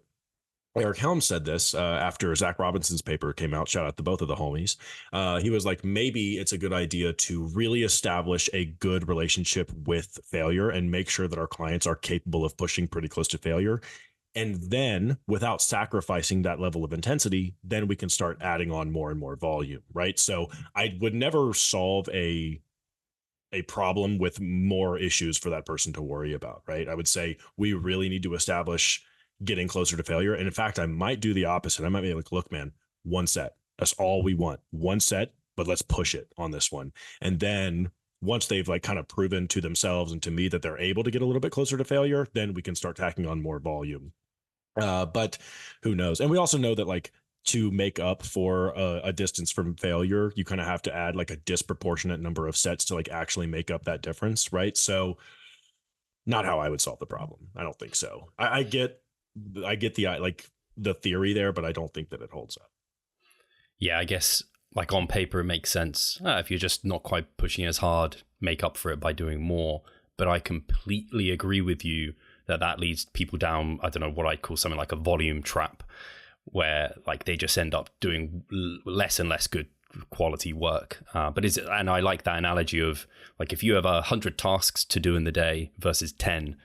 Eric Helms said this after Zach Robinson's paper came out. Shout out to both of the homies. He was like, maybe it's a good idea to really establish a good relationship with failure and make sure that our clients are capable of pushing pretty close to failure. And then without sacrificing that level of intensity, then we can start adding on more and more volume, right? So I would never solve a problem with more issues for that person to worry about, right? I would say we really need to establish getting closer to failure. And in fact, I might do the opposite. I might be like, look, man, one set. That's all we want. One set, but let's push it on this one. And then once they've like kind of proven to themselves and to me that they're able to get a little bit closer to failure, then we can start tacking on more volume. But who knows? And we also know that like to make up for a distance from failure, you kind of have to add like a disproportionate number of sets to like actually make up that difference, right? So not how I would solve the problem. I don't think so. I get the like the theory there, but I don't think that it holds up. Yeah, I guess like on paper it makes sense. If you're just not quite pushing as hard, make up for it by doing more. But I completely agree with you that leads people down, I don't know, what I'd call something like a volume trap, where like they just end up doing less and less good quality work. And I like that analogy of like if you have 100 tasks to do in the day versus 10,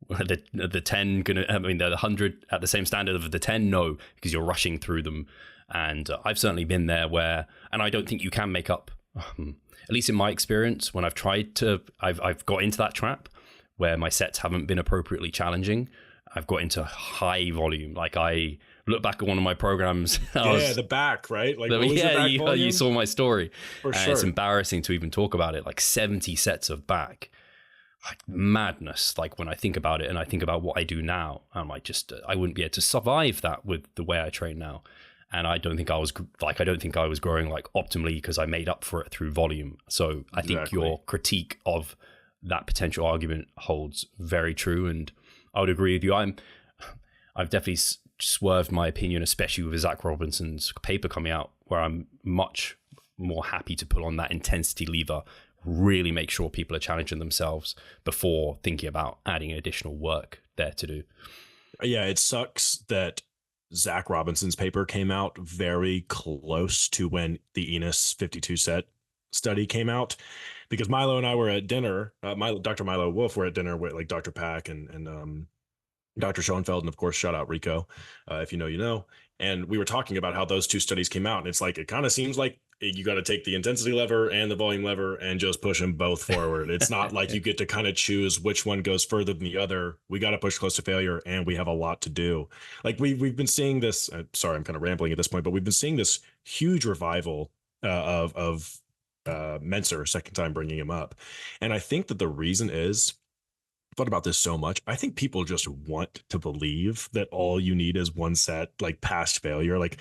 the 10 gonna, I mean, the 100 at the same standard of the 10? No, because you're rushing through them. And I've certainly been there where, and I don't think you can make up, at least in my experience, when I've tried to, I've got into that trap where my sets haven't been appropriately challenging. I've got into high volume. Like I look back at one of my programs. The back, right? Like you saw my story. For sure. It's embarrassing to even talk about it. Like 70 sets of back. Like madness. Like when I think about it and I think about what I do now, I'm like, I wouldn't be able to survive that with the way I train now. And I don't think I was growing like optimally because I made up for it through volume. So I think your critique of that potential argument holds very true. And I would agree with you. I've definitely swerved my opinion, especially with Zach Robinson's paper coming out, where I'm much more happy to pull on that intensity lever, really make sure people are challenging themselves before thinking about adding additional work there to do. Yeah, it sucks that Zach Robinson's paper came out very close to when the Enos 52 set study came out, because Milo and I were at dinner. Dr. Milo Wolf were at dinner with like Dr. Pack and Dr. Schoenfeld, and of course, shout out Rico. If you know, you know. And we were talking about how those two studies came out, and it's like it kind of seems like you got to take the intensity lever and the volume lever and just push them both forward. It's not like you get to kind of choose which one goes further than the other. We got to push close to failure, and we have a lot to do. Like we've been seeing this. Sorry, I'm kind of rambling at this point, but we've been seeing this huge revival of Menser, second time bringing him up, and I think that the reason is, I've thought about this so much. I think people just want to believe that all you need is one set, like past failure. Like,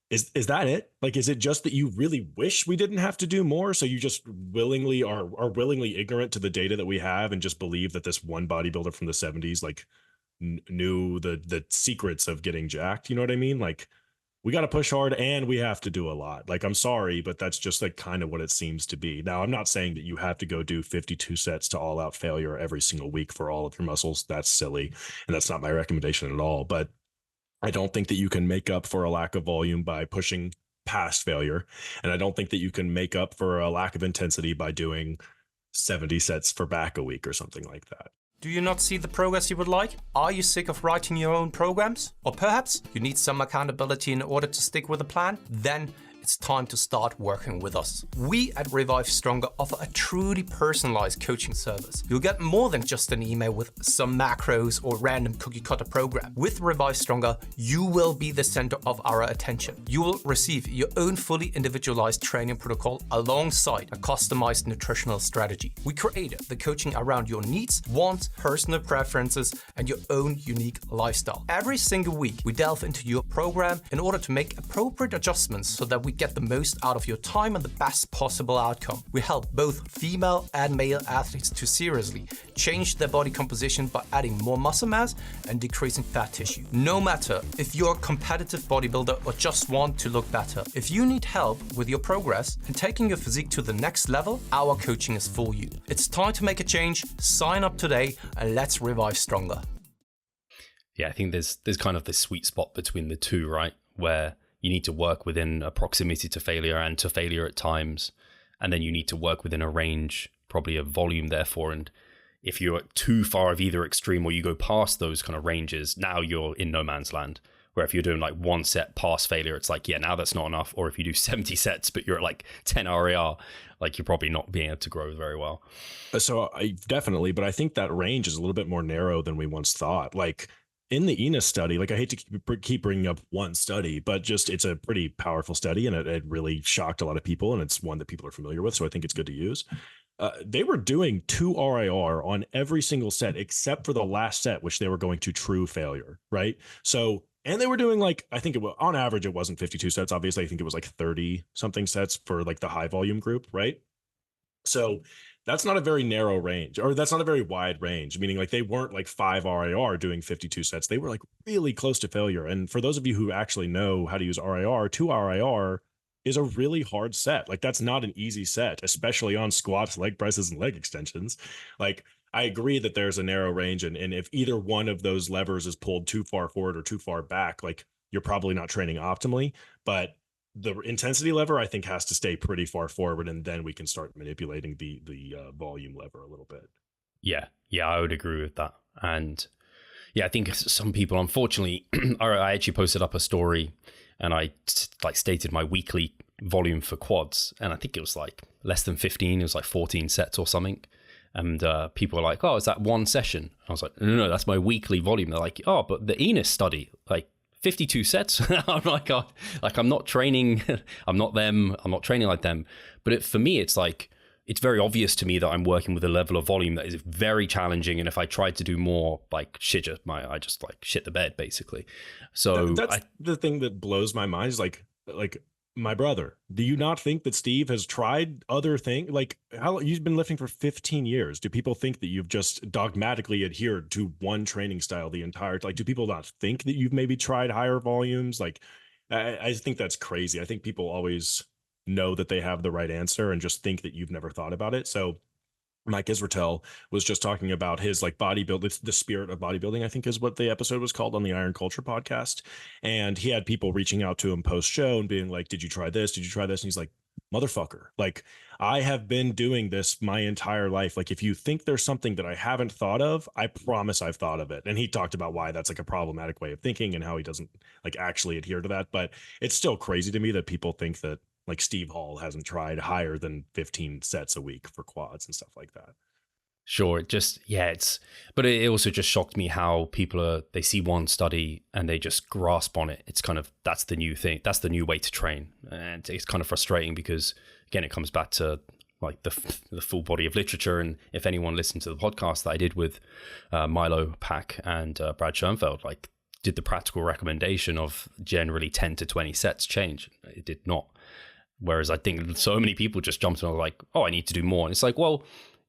is that it? Like, is it just that you really wish we didn't have to do more? So you just willingly are willingly ignorant to the data that we have and just believe that this one bodybuilder from the 70s, like knew the secrets of getting jacked. You know what I mean? Like, we got to push hard and we have to do a lot. Like, I'm sorry, but that's just like kind of what it seems to be. Now, I'm not saying that you have to go do 52 sets to all out failure every single week for all of your muscles. That's silly. And that's not my recommendation at all. But I don't think that you can make up for a lack of volume by pushing past failure. And I don't think that you can make up for a lack of intensity by doing 70 sets for back a week or something like that. Do you not see the progress you would like? Are you sick of writing your own programs? Or perhaps you need some accountability in order to stick with a plan? Then it's time to start working with us. We at Revive Stronger offer a truly personalized coaching service. You'll get more than just an email with some macros or random cookie cutter program. With Revive Stronger, you will be the center of our attention. You will receive your own fully individualized training protocol alongside a customized nutritional strategy. We created the coaching around your needs, wants, personal preferences, and your own unique lifestyle. Every single week, we delve into your program in order to make appropriate adjustments so that we we get the most out of your time and the best possible outcome. We help both female and male athletes to seriously change their body composition by adding more muscle mass and decreasing fat tissue. No matter if you're a competitive bodybuilder or just want to look better, if you need help with your progress and taking your physique to the next level, our coaching is for you. It's time to make a change. Sign up today and let's revive stronger. Yeah, I think there's kind of this sweet spot between the two, right? Where you need to work within a proximity to failure and to failure at times. And then you need to work within a range, probably a volume therefore. And if you're too far of either extreme or you go past those kind of ranges, now you're in no man's land. Where if you're doing like one set past failure, it's like, yeah, now that's not enough. Or if you do 70 sets, but you're at like 10 RAR, like you're probably not being able to grow very well. So I definitely, but I think that range is a little bit more narrow than we once thought. Like in the ENIS study, like I hate to keep bringing up one study, but just it's a pretty powerful study and it really shocked a lot of people. And it's one that people are familiar with. So I think it's good to use. They were doing 2 RIR on every single set, except for the last set, which they were going to true failure. Right. So, and they were doing like, I think it was on average, it wasn't 52 sets. Obviously, I think it was like 30 something sets for like the high volume group. Right. So that's not a very narrow range, or that's not a very wide range, meaning like they weren't like 5 RIR doing 52 sets. They were like really close to failure. And for those of you who actually know how to use RIR, 2 RIR is a really hard set. Like that's not an easy set, especially on squats, leg presses, and leg extensions. Like I agree that there's a narrow range. And if either one of those levers is pulled too far forward or too far back, like you're probably not training optimally. But the intensity lever, I think, has to stay pretty far forward, and then we can start manipulating the volume lever a little bit. Yeah, I would agree with that. And yeah, I think some people, unfortunately, I actually posted up a story and I like stated my weekly volume for quads, and I think it was like less than 15. It was like 14 sets or something. And people were like, "Oh, is that one session?" I was like, "No, that's my weekly volume." They're like, "Oh, but the ENIS study, like 52 sets." I'm like, oh, like I'm not training. I'm not them. I'm not training like them. But for me, it's like, it's very obvious to me that I'm working with a level of volume that is very challenging. And if I tried to do more, like I just like shit the bed basically. So that's the thing that blows my mind is like my brother, do you not think that Steve has tried other things? Like how you've been lifting for 15 years. Do people think that you've just dogmatically adhered to one training style the entire, like, do people not think that you've maybe tried higher volumes? Like, I think that's crazy. I think people always know that they have the right answer and just think that you've never thought about it. So Mike Israetel was just talking about his like bodybuilding, the spirit of bodybuilding, I think is what the episode was called on the Iron Culture podcast. And he had people reaching out to him post show and being like, did you try this? Did you try this? And he's like, motherfucker, like I have been doing this my entire life. Like if you think there's something that I haven't thought of, I promise I've thought of it. And he talked about why that's like a problematic way of thinking and how he doesn't like actually adhere to that. But it's still crazy to me that people think that like Steve Hall hasn't tried higher than 15 sets a week for quads and stuff like that. Sure. It just, yeah, but it also just shocked me how they see one study and they just grasp on it. It's kind of, that's the new thing. That's the new way to train. And it's kind of frustrating because again, it comes back to like the full body of literature. And if anyone listened to the podcast that I did with Milo Pack and Brad Schoenfeld, like did the practical recommendation of generally 10 to 20 sets change? It did not. Whereas I think so many people just jumped on like, oh, I need to do more. And it's like, well,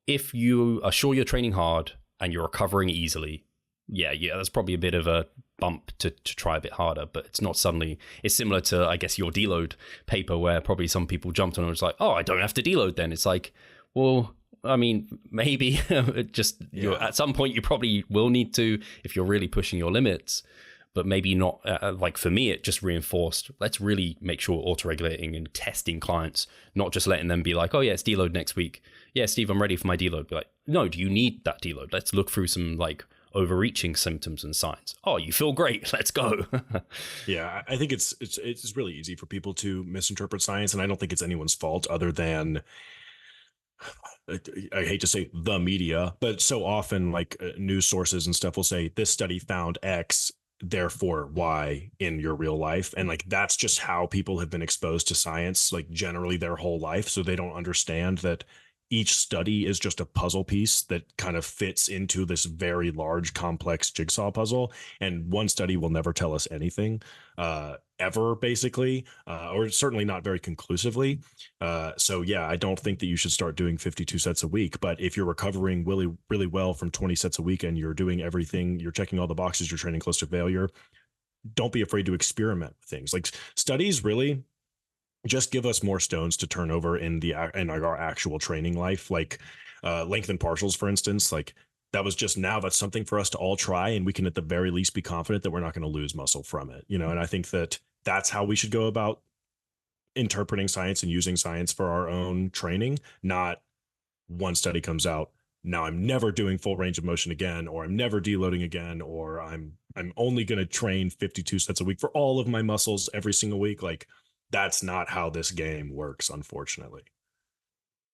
if you are sure you're training hard and you're recovering easily, yeah, that's probably a bit of a bump to try a bit harder. But it's not suddenly, it's similar to, I guess, your deload paper where probably some people jumped on and was like, oh, I don't have to deload then. It's like, well, I mean, maybe just at some point you probably will need to if you're really pushing your limits. But maybe not, like for me, it just reinforced, let's really make sure auto-regulating and testing clients, not just letting them be like, oh yeah, it's deload next week. Yeah, Steve, I'm ready for my deload. Be like, no, do you need that deload? Let's look through some like overreaching symptoms and signs. Oh, you feel great. Let's go. Yeah, I think it's really easy for people to misinterpret science. And I don't think it's anyone's fault other than, I hate to say the media, but so often like news sources and stuff will say this study found X, therefore Y in your real life. And like, that's just how people have been exposed to science, like generally their whole life. So they don't understand that each study is just a puzzle piece that kind of fits into this very large, complex jigsaw puzzle. And one study will never tell us anything, ever, basically, or certainly not very conclusively. So yeah, I don't think that you should start doing 52 sets a week. But if you're recovering really, really well from 20 sets a week and you're doing everything, you're checking all the boxes, you're training close to failure, don't be afraid to experiment with things. Like, studies really just give us more stones to turn over in our actual training life. Like, length and partials, for instance, like that's something for us to all try, and we can at the very least be confident that we're not going to lose muscle from it, and I think that that's how we should go about interpreting science and using science for our own training. Not one study comes out, now I'm never doing full range of motion again, or I'm never deloading again, or I'm only going to train 52 sets a week for all of my muscles every single week. Like, that's not how this game works, unfortunately.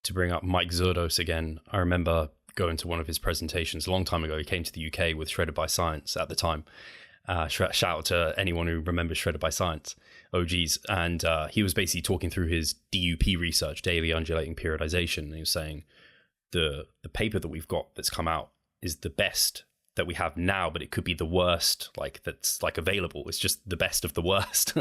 To bring up Mike Zurdos again, I remember going to one of his presentations a long time ago. He came to the UK with Shredded by Science at the time. Shout out to anyone who remembers Shredded by Science, OGs. And he was basically talking through his DUP research, daily undulating periodization. And he was saying the paper that we've got that's come out is the best that we have now, but it could be the worst, like, that's like available. It's just the best of the worst.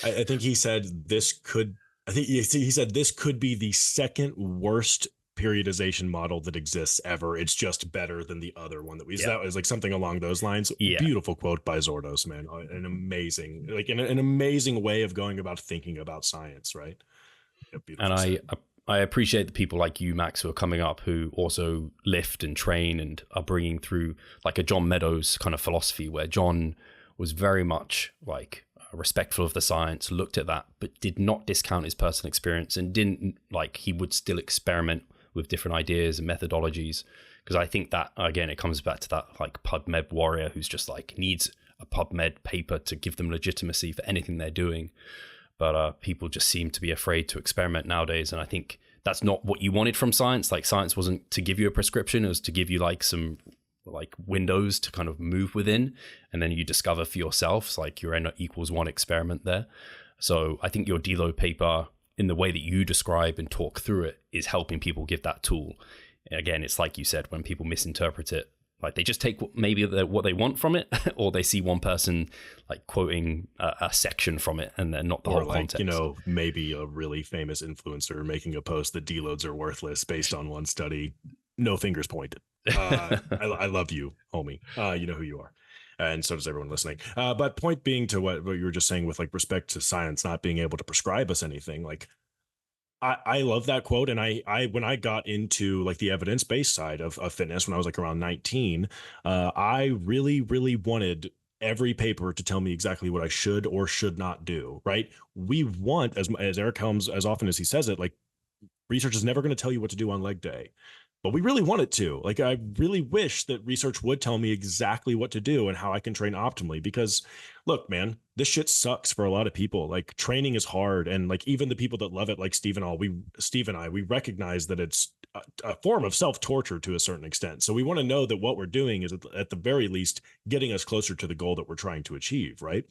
I think he said this could be the second worst periodization model that exists ever. It's just better than the other one that we that was like something along those lines. Beautiful quote by Zordos, man. An amazing, like, an amazing way of going about thinking about science, right? And I appreciate the people like you, Max, who are coming up, who also lift and train and are bringing through like a John Meadows kind of philosophy, where John was very much like respectful of the science, looked at that, but did not discount his personal experience, and didn't, like, he would still experiment with different ideas and methodologies. Because I think that, again, it comes back to that like PubMed warrior who's just like needs a PubMed paper to give them legitimacy for anything they're doing. But people just seem to be afraid to experiment nowadays. And I think that's not what you wanted from science. Like, science wasn't to give you a prescription. It was to give you like some like windows to kind of move within. And then you discover for yourself, it's like your N equals 1 experiment there. So I think your deload paper, in the way that you describe and talk through it, is helping people give that tool. And again, it's like you said, when people misinterpret it, like they just take maybe what they want from it, or they see one person like quoting a section from it and then not the whole context. Maybe a really famous influencer making a post that deloads are worthless based on one study. No fingers pointed. I love you, homie. You know who you are. And so does everyone listening. But point being to what you were just saying with like respect to science not being able to prescribe us anything, like, I love that quote. And I when I got into like the evidence-based side of fitness when I was like around 19, I really, really wanted every paper to tell me exactly what I should or should not do, right? We want, as Eric Helms, as often as he says it, like, research is never going to tell you what to do on leg day. But we really want it to. Like, I really wish that research would tell me exactly what to do and how I can train optimally. Because, look, man, this shit sucks for a lot of people. Like, training is hard, and like even the people that love it, like Steve and I, we recognize that it's a form of self-torture to a certain extent. So we want to know that what we're doing is at the very least getting us closer to the goal that we're trying to achieve, right?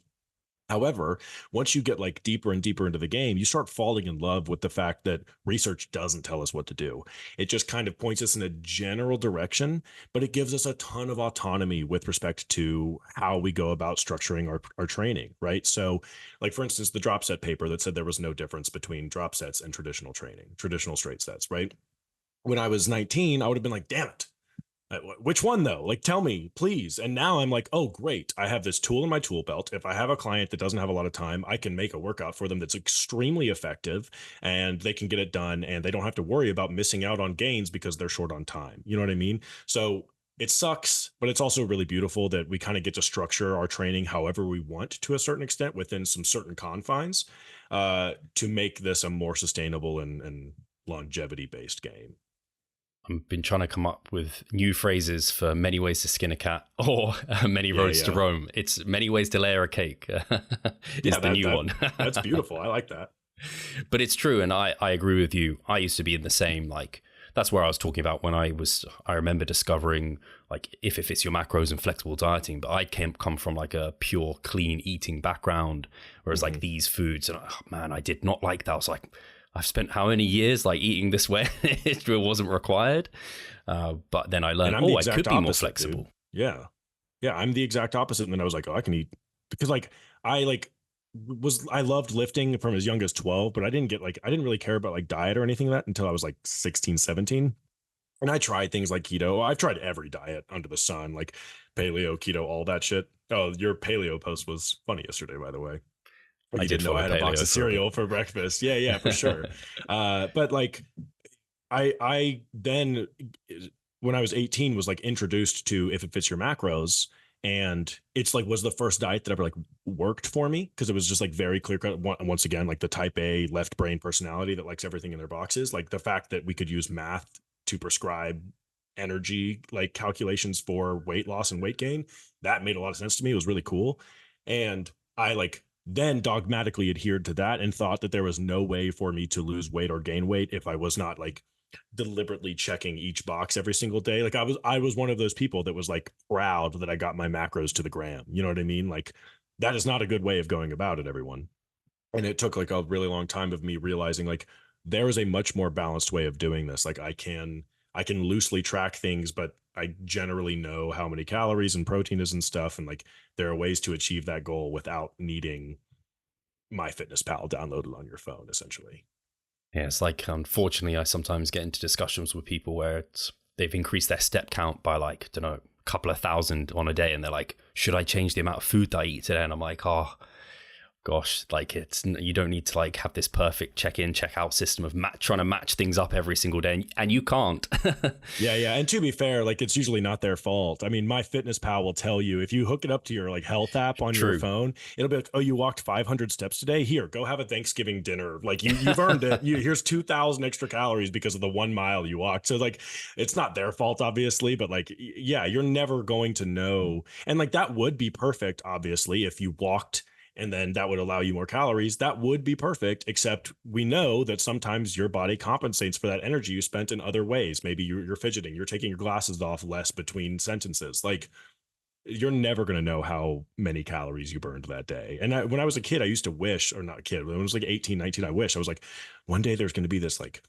However, once you get like deeper and deeper into the game, you start falling in love with the fact that research doesn't tell us what to do. It just kind of points us in a general direction, but it gives us a ton of autonomy with respect to how we go about structuring our training, right? So, like, for instance, the drop set paper that said there was no difference between drop sets and traditional training, traditional straight sets, right? When I was 19, I would have been like, damn it. Which one though? Like, tell me, please. And now I'm like, oh, great. I have this tool in my tool belt. If I have a client that doesn't have a lot of time, I can make a workout for them that's extremely effective, and they can get it done, and they don't have to worry about missing out on gains because they're short on time. You know what I mean? So it sucks, but it's also really beautiful that we kind of get to structure our training however we want to a certain extent within some certain confines to make this a more sustainable and longevity based game. I've been trying to come up with new phrases for many ways to skin a cat, or many roads to Rome. It's many ways to layer a cake. It's the new one. That's beautiful. I like that. But it's true. And I agree with you. I used to be in the same, like, that's where I was talking about when I remember discovering like if it fits your macros and flexible dieting, but I come from like a pure clean eating background, whereas like these foods, and man, I did not like that. I was like, I've spent how many years like eating this way? It wasn't required. But then I learned, I could be more flexible. Dude. Yeah. I'm the exact opposite. And then I was like, I can eat, because I loved lifting from as young as 12, but I didn't really care about like diet or anything like that until I was like 16, 17. And I tried things like keto. I've tried every diet under the sun, like paleo, keto, all that shit. Oh, your paleo post was funny yesterday, by the way. I didn't know I had a box of cereal for breakfast. Yeah, for sure. But like, I then, when I was 18, was like introduced to If It Fits Your Macros, and it's like was the first diet that ever like worked for me, because it was just like very clear cut. Once again, like the type A left brain personality that likes everything in their boxes. Like the fact that we could use math to prescribe energy like calculations for weight loss and weight gain, that made a lot of sense to me. It was really cool. And I like then dogmatically adhered to that and thought that there was no way for me to lose weight or gain weight if I was not like deliberately checking each box every single day. Like I was one of those people that was like proud that I got my macros to the gram. You know what I mean? Like that is not a good way of going about it, everyone. And it took like a really long time of me realizing like there is a much more balanced way of doing this. Like I can loosely track things, but I generally know how many calories and protein is and stuff. And like there are ways to achieve that goal without needing MyFitnessPal downloaded on your phone, essentially. Yeah, it's like, unfortunately, I sometimes get into discussions with people where they've increased their step count by like, I don't know, a couple of thousand on a day. And they're like, should I change the amount of food that I eat today? And I'm like, oh, gosh, like you don't need to like have this perfect check-in, check-out system of trying to match things up every single day, and you can't. Yeah. And to be fair, like it's usually not their fault. I mean, MyFitnessPal will tell you if you hook it up to your like health app on your phone, it'll be like, oh, you walked 500 steps today. Here, go have a Thanksgiving dinner. Like you've earned it. Here's 2,000 extra calories because of the 1 mile you walked. So like, it's not their fault, obviously, but like, yeah, you're never going to know. And like that would be perfect, obviously, if you walked and then that would allow you more calories. That would be perfect, except we know that sometimes your body compensates for that energy you spent in other ways. Maybe you're fidgeting, you're taking your glasses off less between sentences. Like you're never going to know how many calories you burned that day. And when I was a kid, I used to wish, or not a kid, when I was like 18, 19, I was like, one day there's going to be this like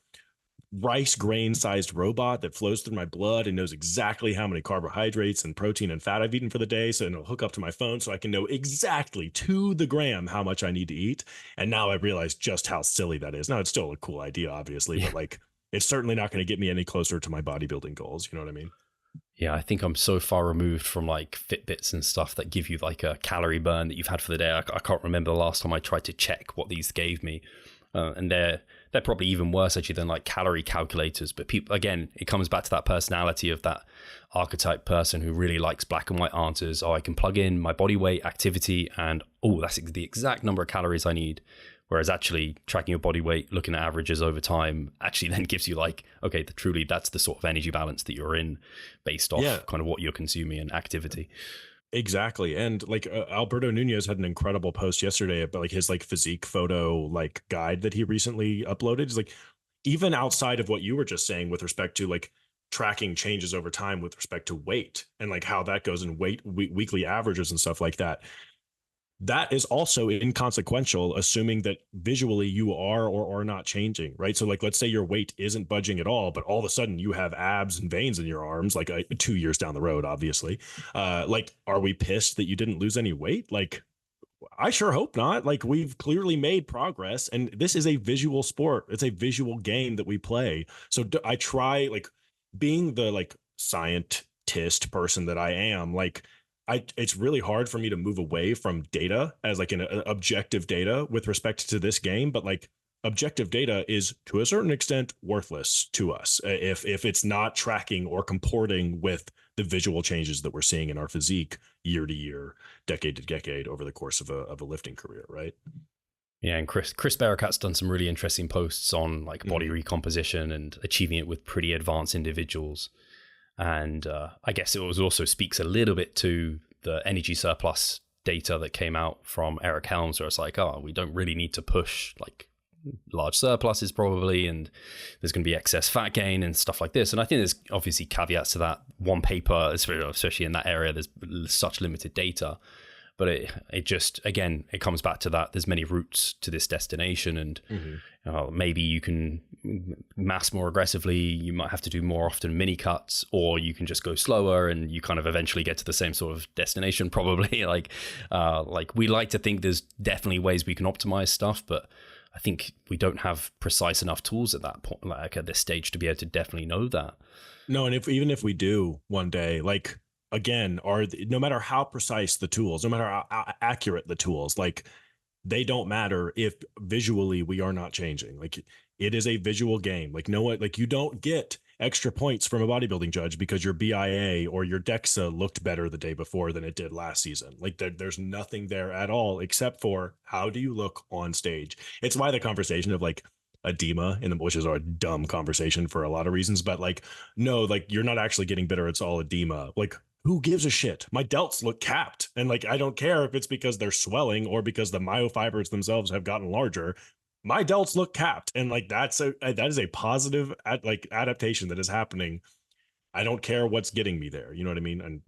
rice grain sized robot that flows through my blood and knows exactly how many carbohydrates and protein and fat I've eaten for the day. So it'll hook up to my phone so I can know exactly to the gram how much I need to eat. And now I realize just how silly that is. Now it's still a cool idea, obviously, but like it's certainly not going to get me any closer to my bodybuilding goals. You know what I mean? Yeah, I think I'm so far removed from like Fitbits and stuff that give you like a calorie burn that you've had for the day. I can't remember the last time I tried to check what these gave me. And they're probably even worse actually than like calorie calculators. But people, again, it comes back to that personality of that archetype person who really likes black and white answers. Oh, I can plug in my body weight, activity, and that's the exact number of calories I need. Whereas actually tracking your body weight, looking at averages over time, actually then gives you like, okay, truly that's the sort of energy balance that you're in based off kind of what you're consuming and activity. Exactly. And like Alberto Nunez had an incredible post yesterday about like his like physique photo like guide that he recently uploaded. It's like even outside of what you were just saying with respect to like tracking changes over time with respect to weight and like how that goes in weight weekly averages and stuff like that. That is also inconsequential, assuming that visually you are or are not changing, right? So like, let's say your weight isn't budging at all, but all of a sudden you have abs and veins in your arms, like 2 years down the road, obviously. Like, are we pissed that you didn't lose any weight? Like, I sure hope not. Like, we've clearly made progress, and this is a visual sport. It's a visual game that we play. So I try, like, being the like scientist person that I am, like, it's really hard for me to move away from data as like an objective data with respect to this game. But like objective data is to a certain extent worthless to us if it's not tracking or comporting with the visual changes that we're seeing in our physique year to year, decade to decade over the course of a lifting career, right? Yeah, and Chris Barricat's done some really interesting posts on like body recomposition and achieving it with pretty advanced individuals. And I guess it also speaks a little bit to the energy surplus data that came out from Eric Helms, where it's like, oh, we don't really need to push like large surpluses probably, and there's going to be excess fat gain and stuff like this. And I think there's obviously caveats to that. One paper, especially in that area, there's such limited data. But it just, again, it comes back to that. There's many routes to this destination. And maybe you can mass more aggressively, you might have to do more often mini cuts, or you can just go slower and you kind of eventually get to the same sort of destination probably. Like we like to think there's definitely ways we can optimize stuff, but I think we don't have precise enough tools at that point, like at this stage, to be able to definitely know that. No, and even if we do one day, like again, no matter how precise the tools, no matter how accurate the tools, like they don't matter if visually we are not changing. Like it is a visual game. Like like you don't get extra points from a bodybuilding judge because your BIA or your DEXA looked better the day before than it did last season. Like there's nothing there at all except for how do you look on stage. It's why the conversation of like edema which is a dumb conversation for a lot of reasons, but like no, like you're not actually getting better, it's all edema. Like who gives a shit? My delts look capped, and like I don't care if it's because they're swelling or because the myofibers themselves have gotten larger. My delts look capped, and like that is a positive adaptation that is happening. I don't care what's getting me there. You know what I mean? And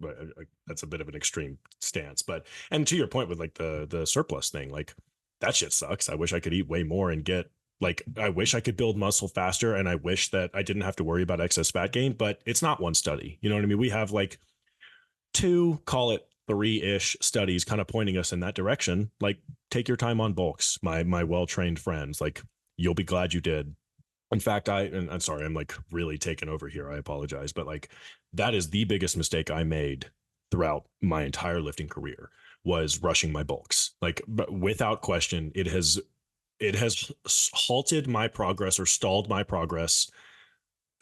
that's a bit of an extreme stance, but and to your point with like the surplus thing, like that shit sucks. I wish I could eat way more and get like I wish I could build muscle faster, and I wish that I didn't have to worry about excess fat gain. But it's not one study. You know what I mean? We have like two, call it three-ish studies kind of pointing us in that direction. Like take your time on bulks, my well-trained friends. Like you'll be glad you did. In fact, and I'm sorry, I'm like really taking over here, I apologize, but like that is the biggest mistake I made throughout my entire lifting career, was rushing my bulks. Like but without question, it has halted my progress or stalled my progress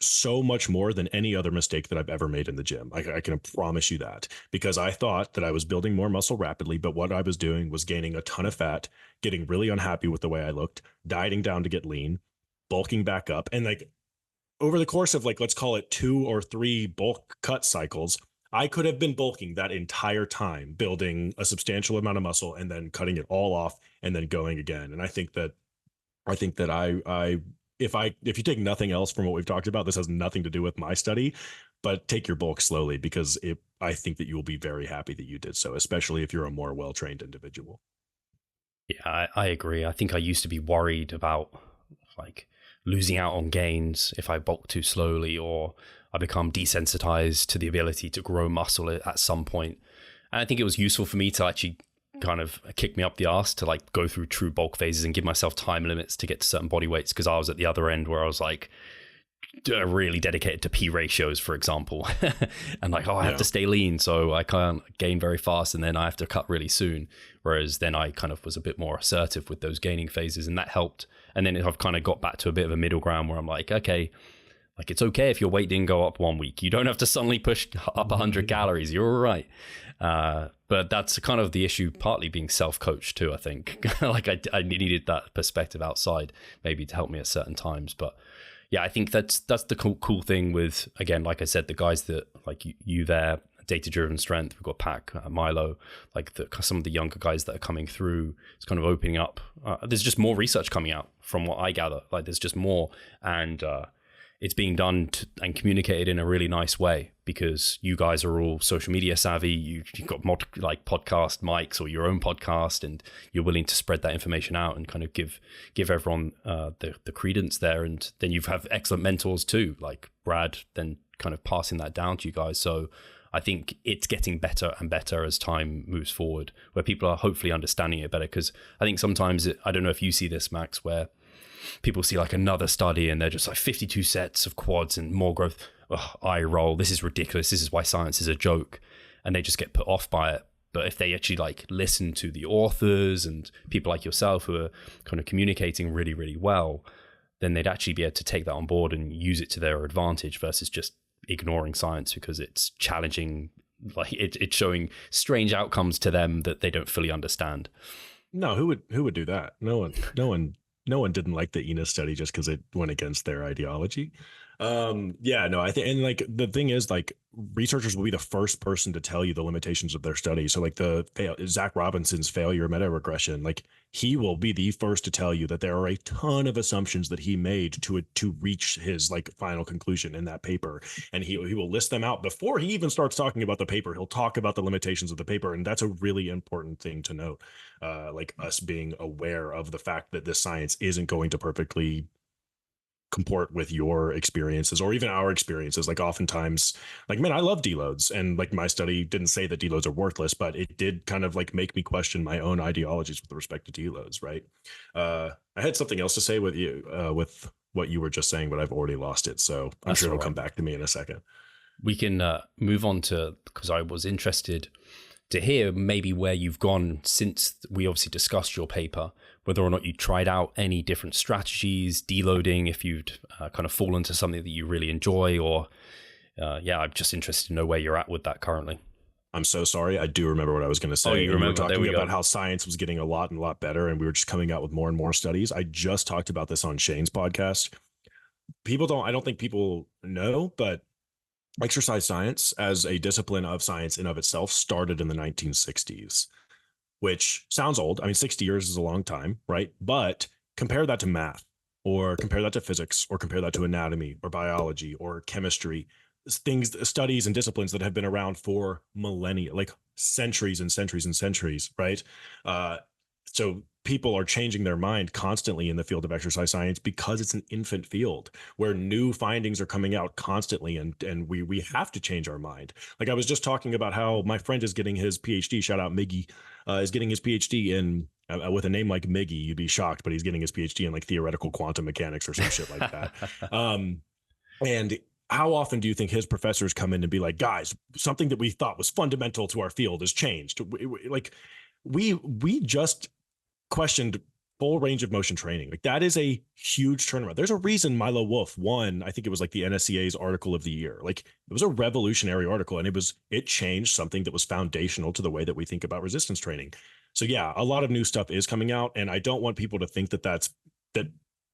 so much more than any other mistake that I've ever made in the gym. I can promise you that, because I thought that I was building more muscle rapidly, but what I was doing was gaining a ton of fat, getting really unhappy with the way I looked, dieting down to get lean, bulking back up. And like over the course of like, let's call it 2 or 3 bulk cut cycles, I could have been bulking that entire time, building a substantial amount of muscle and then cutting it all off and then going again. And I think that if you take nothing else from what we've talked about, this has nothing to do with my study, but take your bulk slowly, because I think that you will be very happy that you did so, especially if you're a more well-trained individual. Yeah, I agree. I think I used to be worried about like losing out on gains if I bulk too slowly, or I become desensitized to the ability to grow muscle at some point. And I think it was useful for me to actually kind of kick me up the arse to like go through true bulk phases and give myself time limits to get to certain body weights, because I was at the other end where I was like really dedicated to P ratios, for example, and like, I have to stay lean so I can't gain very fast, and then I have to cut really soon. Whereas then I kind of was a bit more assertive with those gaining phases, and that helped. And then I've kind of got back to a bit of a middle ground where I'm like, okay, like it's okay if your weight didn't go up 1 week. You don't have to suddenly push up 100 calories. You're all right. But that's kind of the issue, partly being self-coached too, I think. Like I needed that perspective outside maybe to help me at certain times. But yeah, I think that's the cool thing with, again, like I said, the guys that like you there, data-driven strength, we've got Pac, Milo, like some of the younger guys that are coming through. It's kind of opening up. There's just more research coming out from what I gather. Like there's just more, and it's being done and communicated in a really nice way, because you guys are all social media savvy. You've got like podcast mics or your own podcast, and you're willing to spread that information out and kind of give everyone the credence there. And then you have excellent mentors too, like Brad, then kind of passing that down to you guys. So I think it's getting better and better as time moves forward, where people are hopefully understanding it better. Because I think sometimes, I don't know if you see this, Max, where people see like another study and they're just like 52 sets of quads and more growth. Ugh, eye roll. This is ridiculous. This is why science is a joke. And they just get put off by it. But if they actually like listen to the authors and people like yourself who are kind of communicating really, really well, then they'd actually be able to take that on board and use it to their advantage versus just ignoring science because it's challenging. Like it's showing strange outcomes to them that they don't fully understand. No, who would do that? No one didn't like the ENA study just because it went against their ideology. Yeah, no, I think, and like the thing is, like researchers will be the first person to tell you the limitations of their study. So like Zach Robinson's failure meta regression, like he will be the first to tell you that there are a ton of assumptions that he made to reach his like final conclusion in that paper, and he will list them out before he even starts talking about the paper. He'll talk about the limitations of the paper, and that's a really important thing to note. Like us being aware of the fact that this science isn't going to perfectly comport with your experiences or even our experiences. Like oftentimes, like, man, I love deloads, and like my study didn't say that deloads are worthless, but it did kind of like make me question my own ideologies with respect to deloads. Right. I had something else to say with you, with what you were just saying, but I've already lost it. So I'm sure it'll come back to me in a second. We can move on to, because I was interested to hear maybe where you've gone since we obviously discussed your paper, whether or not you tried out any different strategies, deloading, if you'd kind of fallen to something that you really enjoy, or I'm just interested to know where you're at with that currently. I'm so sorry. I do remember what I was going to say. Oh, you remember? We were talking about how science was getting a lot better, and we were just coming out with more and more studies. I just talked about this on Shane's podcast. I don't think people know, but exercise science as a discipline of science in of itself started in the 1960s, which sounds old. I mean, 60 years is a long time, right? But compare that to math, or compare that to physics, or compare that to anatomy or biology or chemistry, studies and disciplines that have been around for millennia, like centuries and centuries and centuries, right? So people are changing their mind constantly in the field of exercise science because it's an infant field where new findings are coming out constantly, and we have to change our mind. Like I was just talking about how my friend is getting his PhD, shout out Miggy, is getting his PhD in with a name like Miggy, you'd be shocked, but he's getting his PhD in like theoretical quantum mechanics or some shit like that. And how often do you think his professors come in and be like, guys, something that we thought was fundamental to our field has changed? We just questioned full range of motion training. Like that is a huge turnaround. There's a reason Milo Wolf won, I think it was like the NSCA's article of the year. Like it was a revolutionary article, and it changed something that was foundational to the way that we think about resistance training. So yeah, a lot of new stuff is coming out, and I don't want people to think that that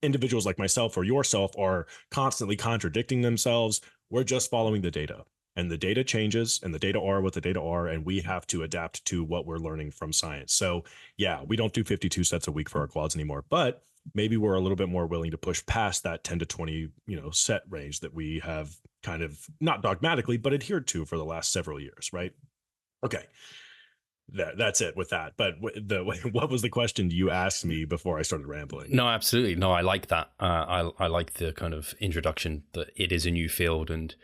individuals like myself or yourself are constantly contradicting themselves. We're just following the data. And the data changes, and the data are what the data are, and we have to adapt to what we're learning from science. So yeah, we don't do 52 sets a week for our quads anymore, but maybe we're a little bit more willing to push past that 10 to 20, set range that we have kind of not dogmatically, but adhered to for the last several years, right? Okay. That's it with that. But what was the question you asked me before I started rambling? No, absolutely. No, I like that. I like the kind of introduction that it is a new field. And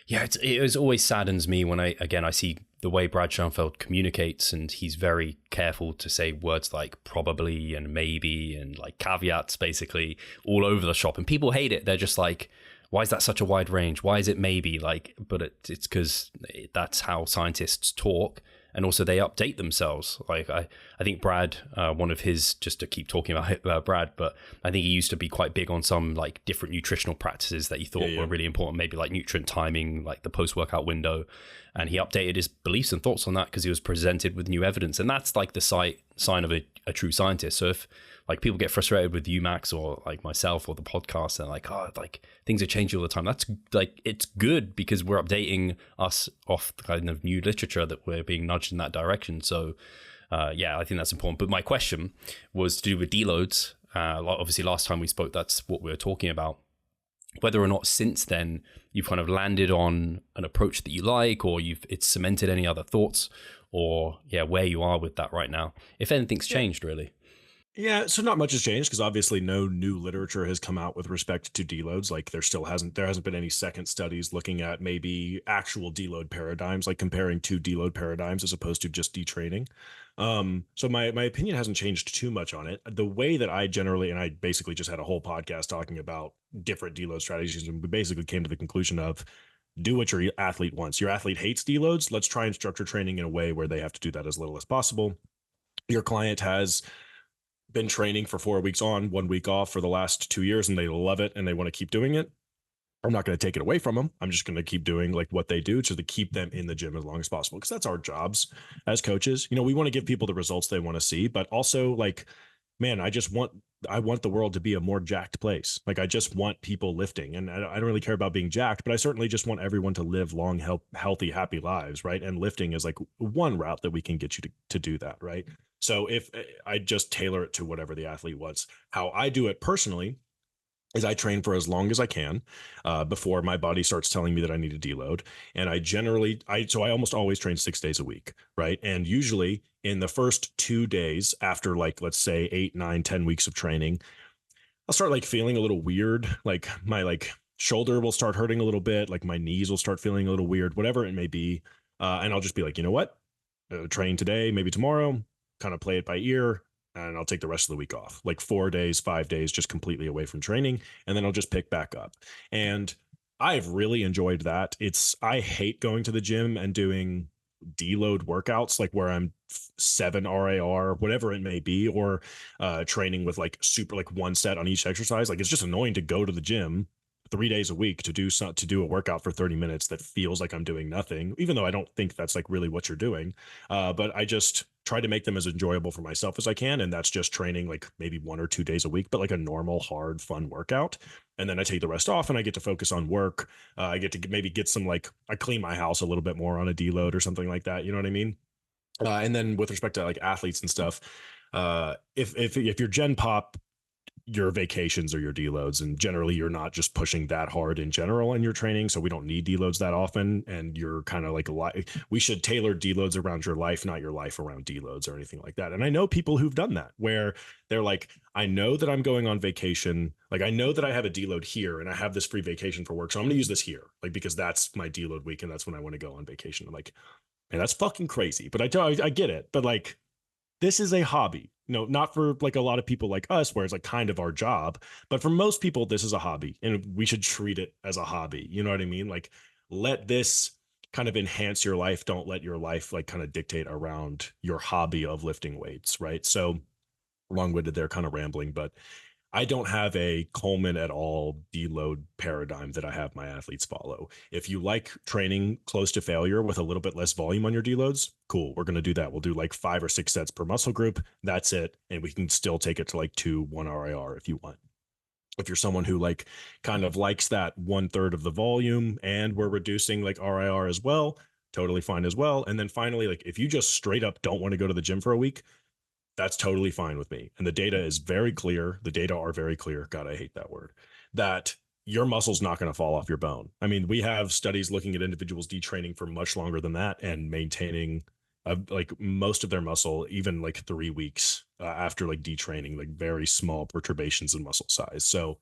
yeah, it always saddens me when I see the way Brad Schoenfeld communicates, and he's very careful to say words like probably and maybe and like caveats basically all over the shop. And people hate it. They're just like, why is that such a wide range? Why is it maybe? Like, but it's because that's how scientists talk. And also they update themselves. Like I think Brad, one of his, just to keep talking about Brad, but I think he used to be quite big on some like different nutritional practices that he thought were really important, maybe like nutrient timing, like the post-workout window. And he updated his beliefs and thoughts on that because he was presented with new evidence. And that's like the sign of a true scientist. So if like people get frustrated with you, Max, or like myself or the podcast, and like, oh, like things are changing all the time. That's like, it's good because we're updating us off the kind of new literature that we're being nudged in that direction. So I think that's important. But my question was to do with deloads. Obviously last time we spoke, that's what we were talking about. Whether or not since then you've kind of landed on an approach that you like, or it's cemented any other thoughts, or where you are with that right now, if anything's changed really. Yeah, so not much has changed because obviously no new literature has come out with respect to deloads. Like there hasn't been any second studies looking at maybe actual deload paradigms, like comparing two deload paradigms as opposed to just detraining. So my opinion hasn't changed too much on it. The way that I basically just had a whole podcast talking about different deload strategies, and we basically came to the conclusion of do what your athlete wants. Your athlete hates deloads. Let's try and structure training in a way where they have to do that as little as possible. Your client has been training for 4 weeks on, 1 week off for the last 2 years, and they love it and they want to keep doing it. I'm not going to take it away from them. I'm just going to keep doing like what they do to keep them in the gym as long as possible, because that's our jobs as coaches. We want to give people the results they want to see, but also like, man, I just want I want the world to be a more jacked place. Like, I just want people lifting, and I don't really care about being jacked, but I certainly just want everyone to live long, healthy, happy lives, right? And lifting is like one route that we can get you to do that, right? So if I just tailor it to whatever the athlete wants, how I do it personally is I train for as long as I can before my body starts telling me that I need to deload. And I almost always train 6 days a week, right? And usually in the first 2 days after, like, let's say 8, 9, 10 weeks of training, I'll start like feeling a little weird. Like my shoulder will start hurting a little bit. Like my knees will start feeling a little weird, whatever it may be. And I'll just be like, you know what? Train today, maybe tomorrow, kind of play it by ear, and I'll take the rest of the week off, like 4 days, 5 days, just completely away from training. And then I'll just pick back up. And I've really enjoyed that. I hate going to the gym and doing deload workouts, like where I'm 7 RAR, whatever it may be, or training with like super, like one set on each exercise. Like, it's just annoying to go to the gym 3 days a week to do a workout for 30 minutes that feels like I'm doing nothing, even though I don't think that's like really what you're doing. But I just try to make them as enjoyable for myself as I can. And that's just training like maybe 1 or 2 days a week, but like a normal, hard, fun workout. And then I take the rest off and I get to focus on work. I get to maybe get some, like, I clean my house a little bit more on a deload or something like that. You know what I mean? And then with respect to like athletes and stuff, if you're Gen Pop, your vacations or your deloads, and generally you're not just pushing that hard in general in your training, so we don't need deloads that often. And you're kind of like we should tailor deloads around your life, not your life around deloads or anything like that. And I know people who've done that, where they're like, I know that I'm going on vacation, like I know that I have a deload here and I have this free vacation for work, so I'm gonna use this here, like, because that's my deload week and that's when I want to go on vacation. I'm like, man, that's fucking crazy, but I get it. But like, this is a hobby. No, not for like a lot of people like us, where it's like kind of our job, but for most people, this is a hobby, and we should treat it as a hobby. You know what I mean? Like, let this kind of enhance your life. Don't let your life like kind of dictate around your hobby of lifting weights, right? So long-winded there, kind of rambling, but I don't have a Coleman et al. Deload paradigm that I have my athletes follow. If you like training close to failure with a little bit less volume on your deloads, cool, we're going to do that. We'll do like 5 or 6 sets per muscle group. That's it. And we can still take it to like 2, 1 RIR if you want. If you're someone who like kind of likes that 1/3 of the volume and we're reducing like RIR as well, totally fine as well. And then finally, like, if you just straight up don't want to go to the gym for a week, that's totally fine with me. And the data is very clear. The data are very clear. God, I hate that word. That your muscle's not going to fall off your bone. I mean, we have studies looking at individuals detraining for much longer than that and maintaining like most of their muscle, even like 3 weeks after like detraining, like very small perturbations in muscle size. So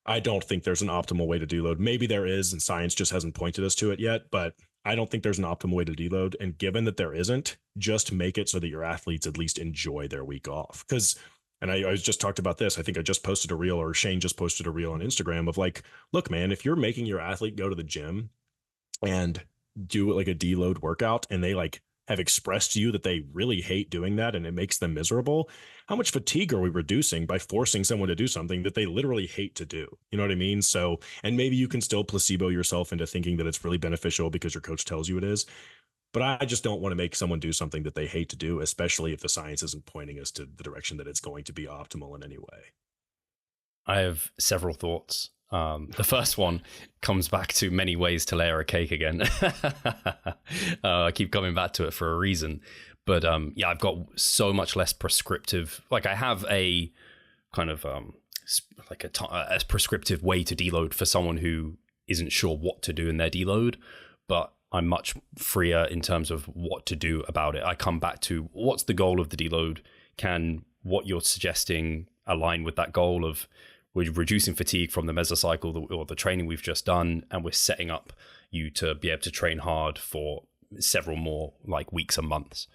I don't think there's an optimal way to deload. Maybe there is, and science just hasn't pointed us to it yet, but I don't think there's an optimal way to deload. And given that there isn't, just make it so that your athletes at least enjoy their week off. Because, and I just talked about this, I think I just posted a reel, or Shane just posted a reel on Instagram of like, look, man, if you're making your athlete go to the gym and do like a deload workout, and they like have expressed to you that they really hate doing that and it makes them miserable, how much fatigue are we reducing by forcing someone to do something that they literally hate to do? You know what I mean? So, and maybe you can still placebo yourself into thinking that it's really beneficial because your coach tells you it is. But I just don't want to make someone do something that they hate to do, especially if the science isn't pointing us to the direction that it's going to be optimal in any way. I have several thoughts. The first one comes back to many ways to layer a cake again. I keep coming back to it for a reason. But yeah, I've got so much less prescriptive. Like, I have a kind of like a prescriptive way to deload for someone who isn't sure what to do in their deload. But I'm much freer in terms of what to do about it. I come back to what's the goal of the deload? Can what you're suggesting align with that goal of we're reducing fatigue from the mesocycle or the training we've just done, and we're setting up you to be able to train hard for several more like weeks and months.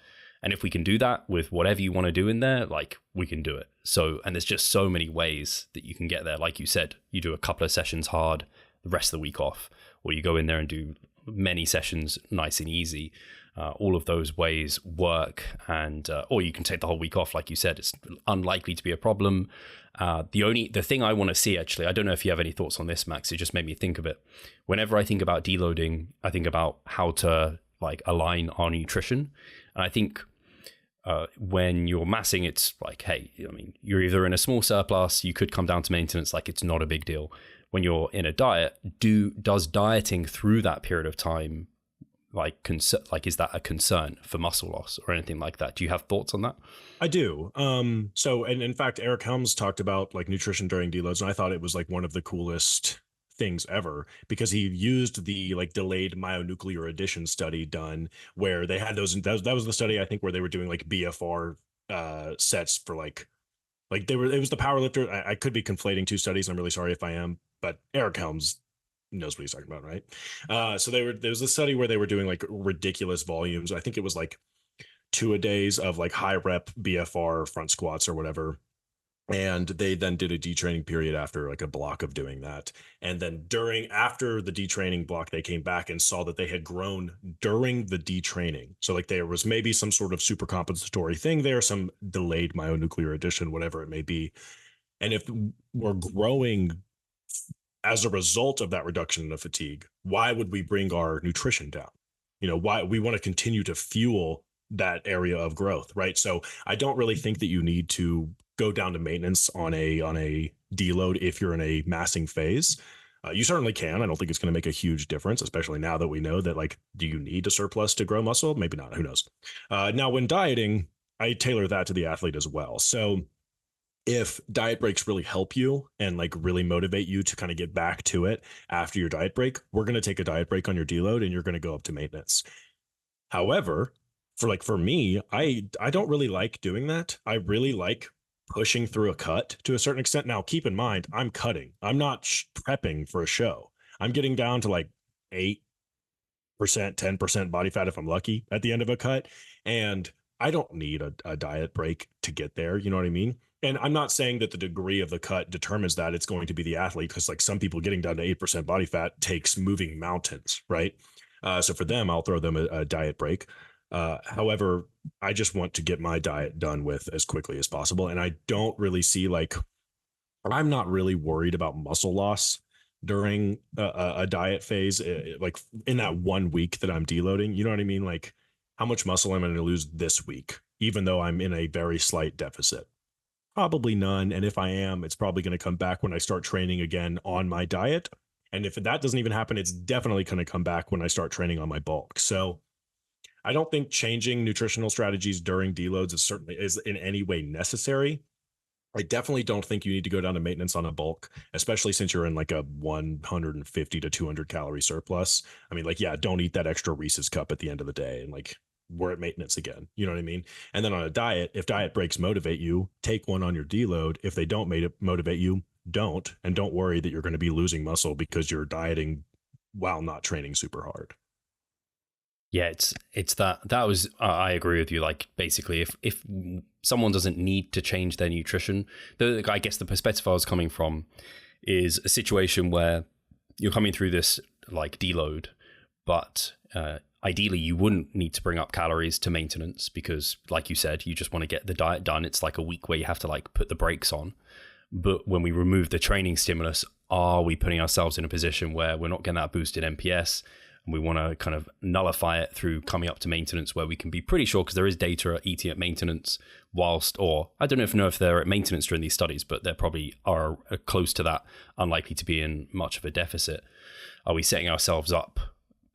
And if we can do that with whatever you want to do in there, like, we can do it. So, and there's just so many ways that you can get there. Like you said, you do a couple of sessions hard, the rest of the week off, or you go in there and do many sessions nice and easy. All of those ways work, and or you can take the whole week off. Like you said, it's unlikely to be a problem. The thing I want to see, actually, I don't know if you have any thoughts on this, Max, it just made me think of it. Whenever I think about deloading, I think about how to like align our nutrition. And I think when you're massing, it's like, hey, I mean, you're either in a small surplus, you could come down to maintenance, like it's not a big deal. When you're in a diet, does dieting through that period of time, is that a concern for muscle loss or anything like that? Do you have thoughts on that? I do. So, and in fact, Eric Helms talked about like nutrition during deloads, and I thought it was like one of the coolest things ever, because he used the like delayed myonuclear addition study done where they had those. That was the study, I think, where they were doing like BFR sets for like it was the power lifter. I could be conflating two studies. I'm really sorry if I am, but Eric Helms knows what he's talking about, right? So there was a study where they were doing like ridiculous volumes. I think it was like 2-a-days of like high rep BFR front squats or whatever. And they then did a detraining period after like a block of doing that. And then after the detraining block, they came back and saw that they had grown during the detraining. So like there was maybe some sort of super compensatory thing there, some delayed myonuclear addition, whatever it may be. And if we're growing as a result of that reduction in the fatigue, why would we bring our nutrition down? Why we want to continue to fuel that area of growth, right? So I don't really think that you need to go down to maintenance on a deload if you're in a massing phase. You certainly can. I don't think it's going to make a huge difference, especially now that we know that, like, do you need a surplus to grow muscle? Maybe not. Who knows? Now, when dieting, I tailor that to the athlete as well. So if diet breaks really help you and like really motivate you to kind of get back to it after your diet break, we're going to take a diet break on your deload and you're going to go up to maintenance. However, for me, I don't really like doing that. I really like pushing through a cut to a certain extent. Now, keep in mind, I'm cutting. I'm not prepping for a show. I'm getting down to like 8%, 10% body fat if I'm lucky at the end of a cut. And I don't need a diet break to get there. You know what I mean? And I'm not saying that the degree of the cut determines that it's going to be the athlete, because like some people getting down to 8% body fat takes moving mountains, right? So for them, I'll throw them a diet break. However, I just want to get my diet done with as quickly as possible. And I don't really see I'm not really worried about muscle loss during a diet phase, like in that 1 week that I'm deloading. You know what I mean? Like, how much muscle am I going to lose this week, even though I'm in a very slight deficit? Probably none. And if I am, it's probably going to come back when I start training again on my diet. And if that doesn't even happen, it's definitely going to come back when I start training on my bulk. So I don't think changing nutritional strategies during deloads is in any way necessary. I definitely don't think you need to go down to maintenance on a bulk, especially since you're in like a 150 to 200 calorie surplus. I mean, like, yeah, don't eat that extra Reese's cup at the end of the day and like we're at maintenance again. You know what I mean? And then on a diet, if diet breaks motivate you, take one on your deload. If they don't motivate you, don't. And don't worry that you're going to be losing muscle because you're dieting while not training super hard. Yeah, it's that was I agree with you. Like, basically, if someone doesn't need to change their nutrition, I guess the perspective I was coming from is a situation where you're coming through this like deload, but ideally you wouldn't need to bring up calories to maintenance because, like you said, you just want to get the diet done. It's like a week where you have to like put the brakes on. But when we remove the training stimulus, are we putting ourselves in a position where we're not getting that boosted MPS? And we want to kind of nullify it through coming up to maintenance, where we can be pretty sure, because there is data eating at maintenance whilst, or I don't know if they're at maintenance during these studies, but they probably are close to that, unlikely to be in much of a deficit. Are we setting ourselves up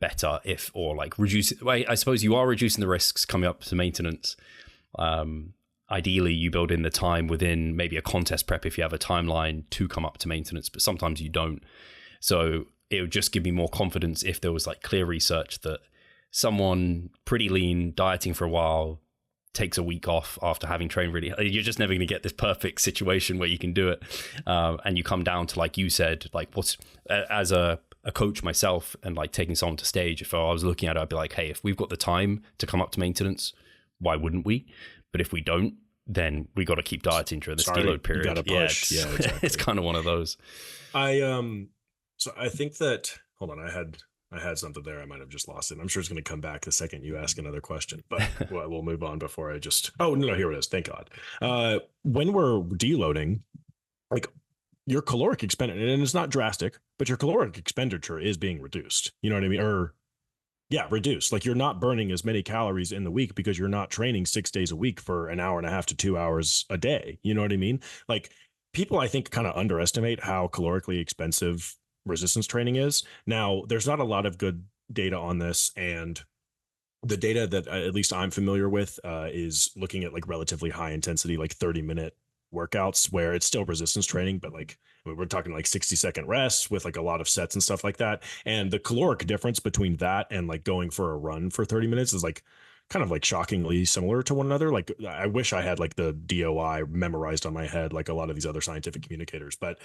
better I suppose you are reducing the risks coming up to maintenance. Ideally, you build in the time within maybe a contest prep if you have a timeline to come up to maintenance, but sometimes you don't. So it would just give me more confidence if there was like clear research that someone pretty lean, dieting for a while, takes a week off after having trained really. You're just never going to get this perfect situation where you can do it. And you come down to, like you said, like as a coach myself and like taking someone to stage, if I was looking at it, I'd be like, hey, if we've got the time to come up to maintenance, why wouldn't we? But if we don't, then we got to keep dieting during this deload period. You got to push. Yeah, exactly. It's kind of one of those. So I think that, hold on, I had something there. I might have just lost it. I'm sure it's going to come back the second you ask another question, but we'll move on before I just, oh, no, here it is. Thank God. When we're deloading, like your caloric expenditure, and it's not drastic, but your caloric expenditure is being reduced. You know what I mean? Or Yeah, reduce. Like you're not burning as many calories in the week because you're not training 6 days a week for an hour and a half to 2 hours a day. You know what I mean? Like people, I think, kind of underestimate how calorically expensive resistance training is. Now, there's not a lot of good data on this, and the data that at least I'm familiar with is looking at like relatively high intensity, like 30-minute workouts where it's still resistance training, but like we're talking like 60-second rests with like a lot of sets and stuff like that. And the caloric difference between that and like going for a run for 30 minutes is like kind of like shockingly similar to one another. Like I wish I had like the DOI memorized on my head, like a lot of these other scientific communicators. But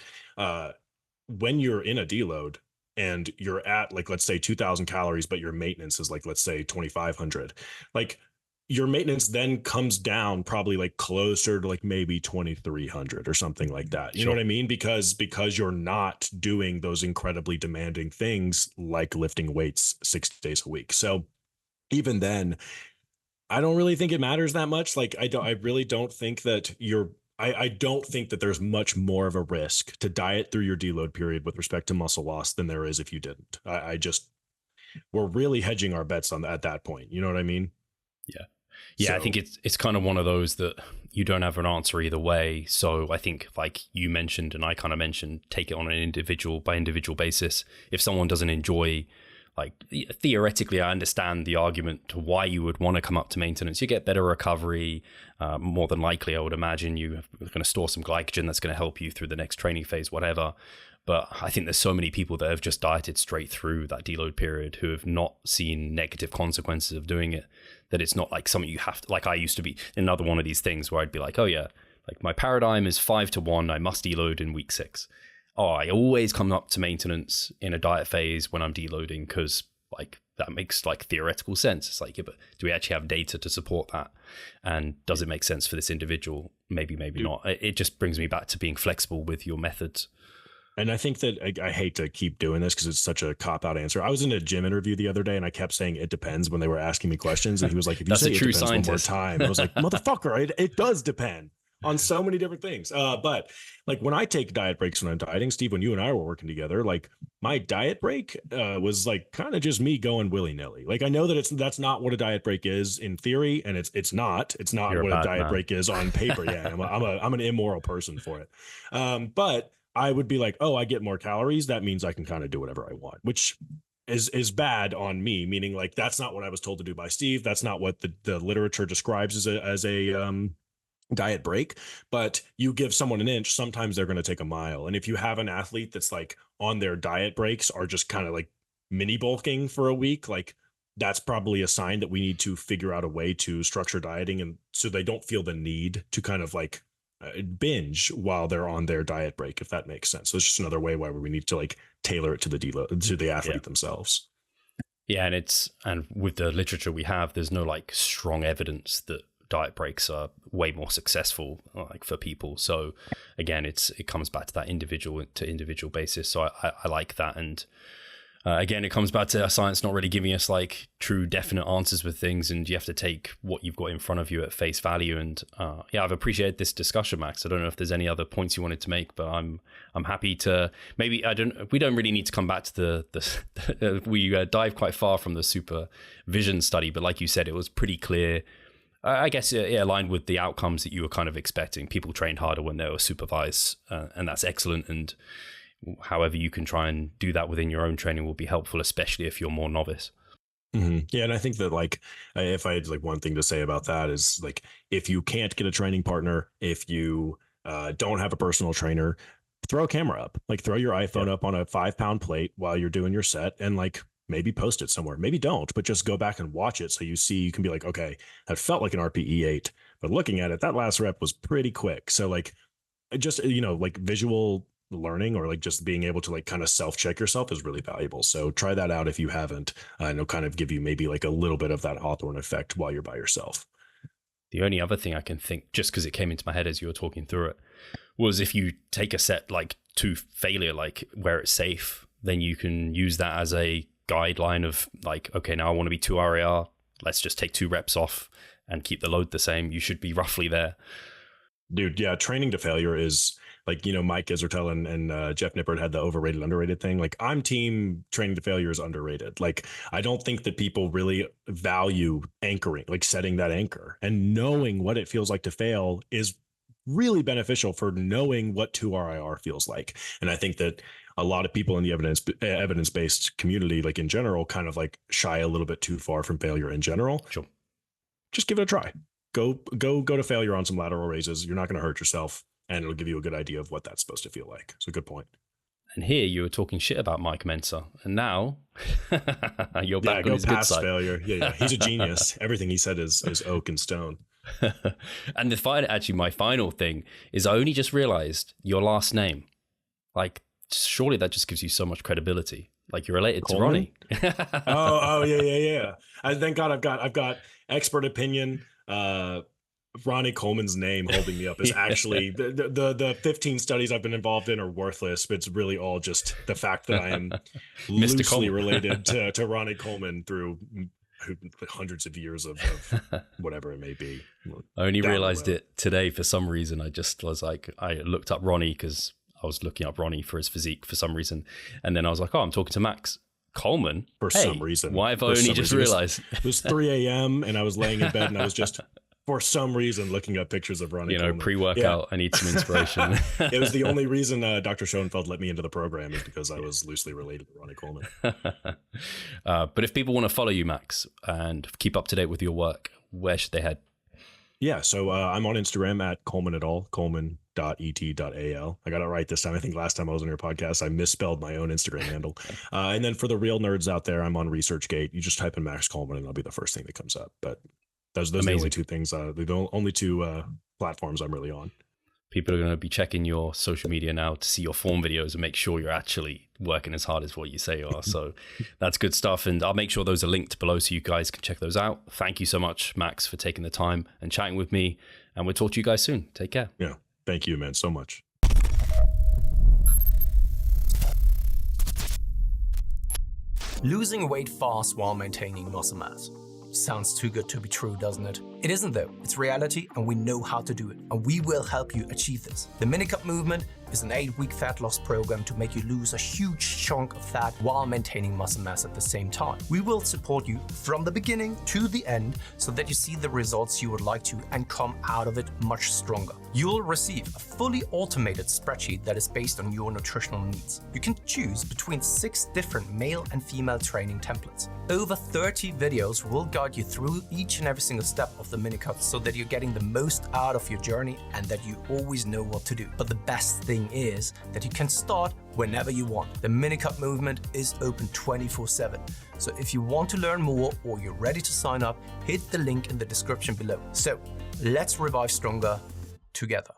when you're in a deload and you're at like, let's say 2000 calories, but your maintenance is like, let's say 2500, like your maintenance then comes down probably like closer to like maybe 2300 or something like that. You know what I mean? Because you're not doing those incredibly demanding things like lifting weights 6 days a week. So even then, I don't really think it matters that much. Like I really don't think that I don't think that there's much more of a risk to diet through your deload period with respect to muscle loss than there is if you didn't. I just, we're really hedging our bets on at that point. You know what I mean? Yeah. Yeah, so, I think it's kind of one of those that you don't have an answer either way. So I think, like you mentioned and I kind of mentioned, take it on an individual by individual basis. If someone doesn't enjoy, like theoretically, I understand the argument to why you would want to come up to maintenance. You get better recovery. More than likely, I would imagine you're going to store some glycogen that's going to help you through the next training phase, whatever. But I think there's so many people that have just dieted straight through that deload period who have not seen negative consequences of doing it, that it's not like something you have to, like I used to be another one of these things where I'd be like, oh yeah, like my paradigm is 5-1. I must deload in week 6. Oh, I always come up to maintenance in a diet phase when I'm deloading because like that makes like theoretical sense. It's like, yeah, but do we actually have data to support that? And does it make sense for this individual? Maybe not. It just brings me back to being flexible with your methods. And I think that I hate to keep doing this because it's such a cop-out answer. I was in a gym interview the other day and I kept saying it depends when they were asking me questions. And he was like, if you say it depends scientist. One more time, I was like, motherfucker, it does depend on so many different things. But like when I take diet breaks when I'm dieting, Steve, when you and I were working together, like my diet break was like kind of just me going willy-nilly. Like I know that that's not what a diet break is in theory, and it's not You're what a diet break is on paper. Yeah, I'm an immoral person for it. But I would be like, oh, I get more calories. That means I can kind of do whatever I want, which is bad on me, meaning like that's not what I was told to do by Steve. That's not what the literature describes as a diet break. But you give someone an inch, sometimes they're going to take a mile. And if you have an athlete that's like on their diet breaks are just kind of like mini bulking for a week, like that's probably a sign that we need to figure out a way to structure dieting and so they don't feel the need to kind of like binge while they're on their diet break, if that makes sense. So it's just another way where we need to like tailor it to the athlete themselves. Yeah, and with the literature we have, there's no like strong evidence that diet breaks are way more successful like for people. So again, it comes back to that individual to individual basis. So I like that. And again, it comes back to science not really giving us like true definite answers with things, and you have to take what you've got in front of you at face value. And I've appreciated this discussion, Max. I don't know if there's any other points you wanted to make, but I'm happy to. Maybe we don't really need to come back to the we dive quite far from the supervision study, but like you said, it was pretty clear. I guess it aligned with the outcomes that you were kind of expecting. People trained harder when they were supervised, and that's excellent. And however you can try and do that within your own training will be helpful, especially if you're more novice. Mm-hmm. Yeah. And I think that like, if I had like one thing to say about that is like, if you can't get a training partner, if you don't have a personal trainer, throw a camera up, like throw your iPhone up on a 5-pound plate while you're doing your set and like maybe post it somewhere, maybe don't, but just go back and watch it. So you can be like, okay, that felt like an RPE 8, but looking at it, that last rep was pretty quick. So like, just, like visual learning or like just being able to like kind of self-check yourself is really valuable. So try that out if you haven't, and it'll kind of give you maybe like a little bit of that Hawthorne effect while you're by yourself. The only other thing I can think, just because it came into my head as you were talking through it, was if you take a set like to failure, like where it's safe, then you can use that as a guideline of like, okay, now I want to be 2 RAR. Let's just take 2 reps off and keep the load the same. You should be roughly there. Dude, yeah, training to failure is like, Mike Israetel and Jeff Nippert had the overrated, underrated thing. Like, I'm team training to failure is underrated. Like, I don't think that people really value anchoring, like setting that anchor, and knowing what it feels like to fail is really beneficial for knowing what 2RIR feels like. And I think that a lot of people in the evidence-based community, like in general, kind of like shy a little bit too far from failure in general. Sure. Just give it a try. Go to failure on some lateral raises. You're not going to hurt yourself, and it'll give you a good idea of what that's supposed to feel like. So good point. And here you were talking shit about Mike Mensa, and now you're back on his good side. Failure. Yeah, he's a genius. Everything he said is oak and stone. And my final thing is, I only just realized your last name. Like, surely that just gives you so much credibility. Like, you're related Coleman? to Ronnie. oh yeah. Thank God I've got expert opinion. Ronnie Coleman's name holding me up is actually the 15 studies I've been involved in are worthless. But it's really all just the fact that I am loosely related to Ronnie Coleman through hundreds of years of whatever it may be. I only realized it today for some reason. I just was like, I looked up Ronnie because I was looking up Ronnie for his physique for some reason. And then I was like, oh, I'm talking to Max Coleman. For some reason. Why have I only just realized? It was 3 a.m. and I was laying in bed and I was just, for some reason, looking up pictures of Ronnie Coleman. Pre-workout, I need some inspiration. It was the only reason Dr. Schoenfeld let me into the program, is because I was loosely related to Ronnie Coleman. But if people want to follow you, Max, and keep up to date with your work, where should they head? Yeah, so I'm on Instagram at Coleman et al, coleman.et.al. I got it right this time. I think last time I was on your podcast, I misspelled my own Instagram handle. And then for the real nerds out there, I'm on ResearchGate. You just type in Max Coleman and that'll be the first thing that comes up. But those are the only two things, the only two platforms I'm really on. People are going to be checking your social media now to see your form videos and make sure you're actually working as hard as what you say you are. So that's good stuff. And I'll make sure those are linked below so you guys can check those out. Thank you so much, Max, for taking the time and chatting with me. And we'll talk to you guys soon. Take care. Yeah. Thank you, man, so much. Losing weight fast while maintaining muscle mass. Sounds too good to be true, doesn't it? It isn't though. It's reality and we know how to do it. And we will help you achieve this. The Minicut Movement is an 8-week fat loss program to make you lose a huge chunk of fat while maintaining muscle mass at the same time. We will support you from the beginning to the end so that you see the results you would like to and come out of it much stronger. You'll receive a fully automated spreadsheet that is based on your nutritional needs. You can choose between 6 different male and female training templates. Over 30 videos will guide you through each and every single step of the Minicut so that you're getting the most out of your journey and that you always know what to do. But the best thing is that you can start whenever you want. The Minicut Movement is open 24/7. So if you want to learn more or you're ready to sign up, hit the link in the description below. So let's revive stronger together.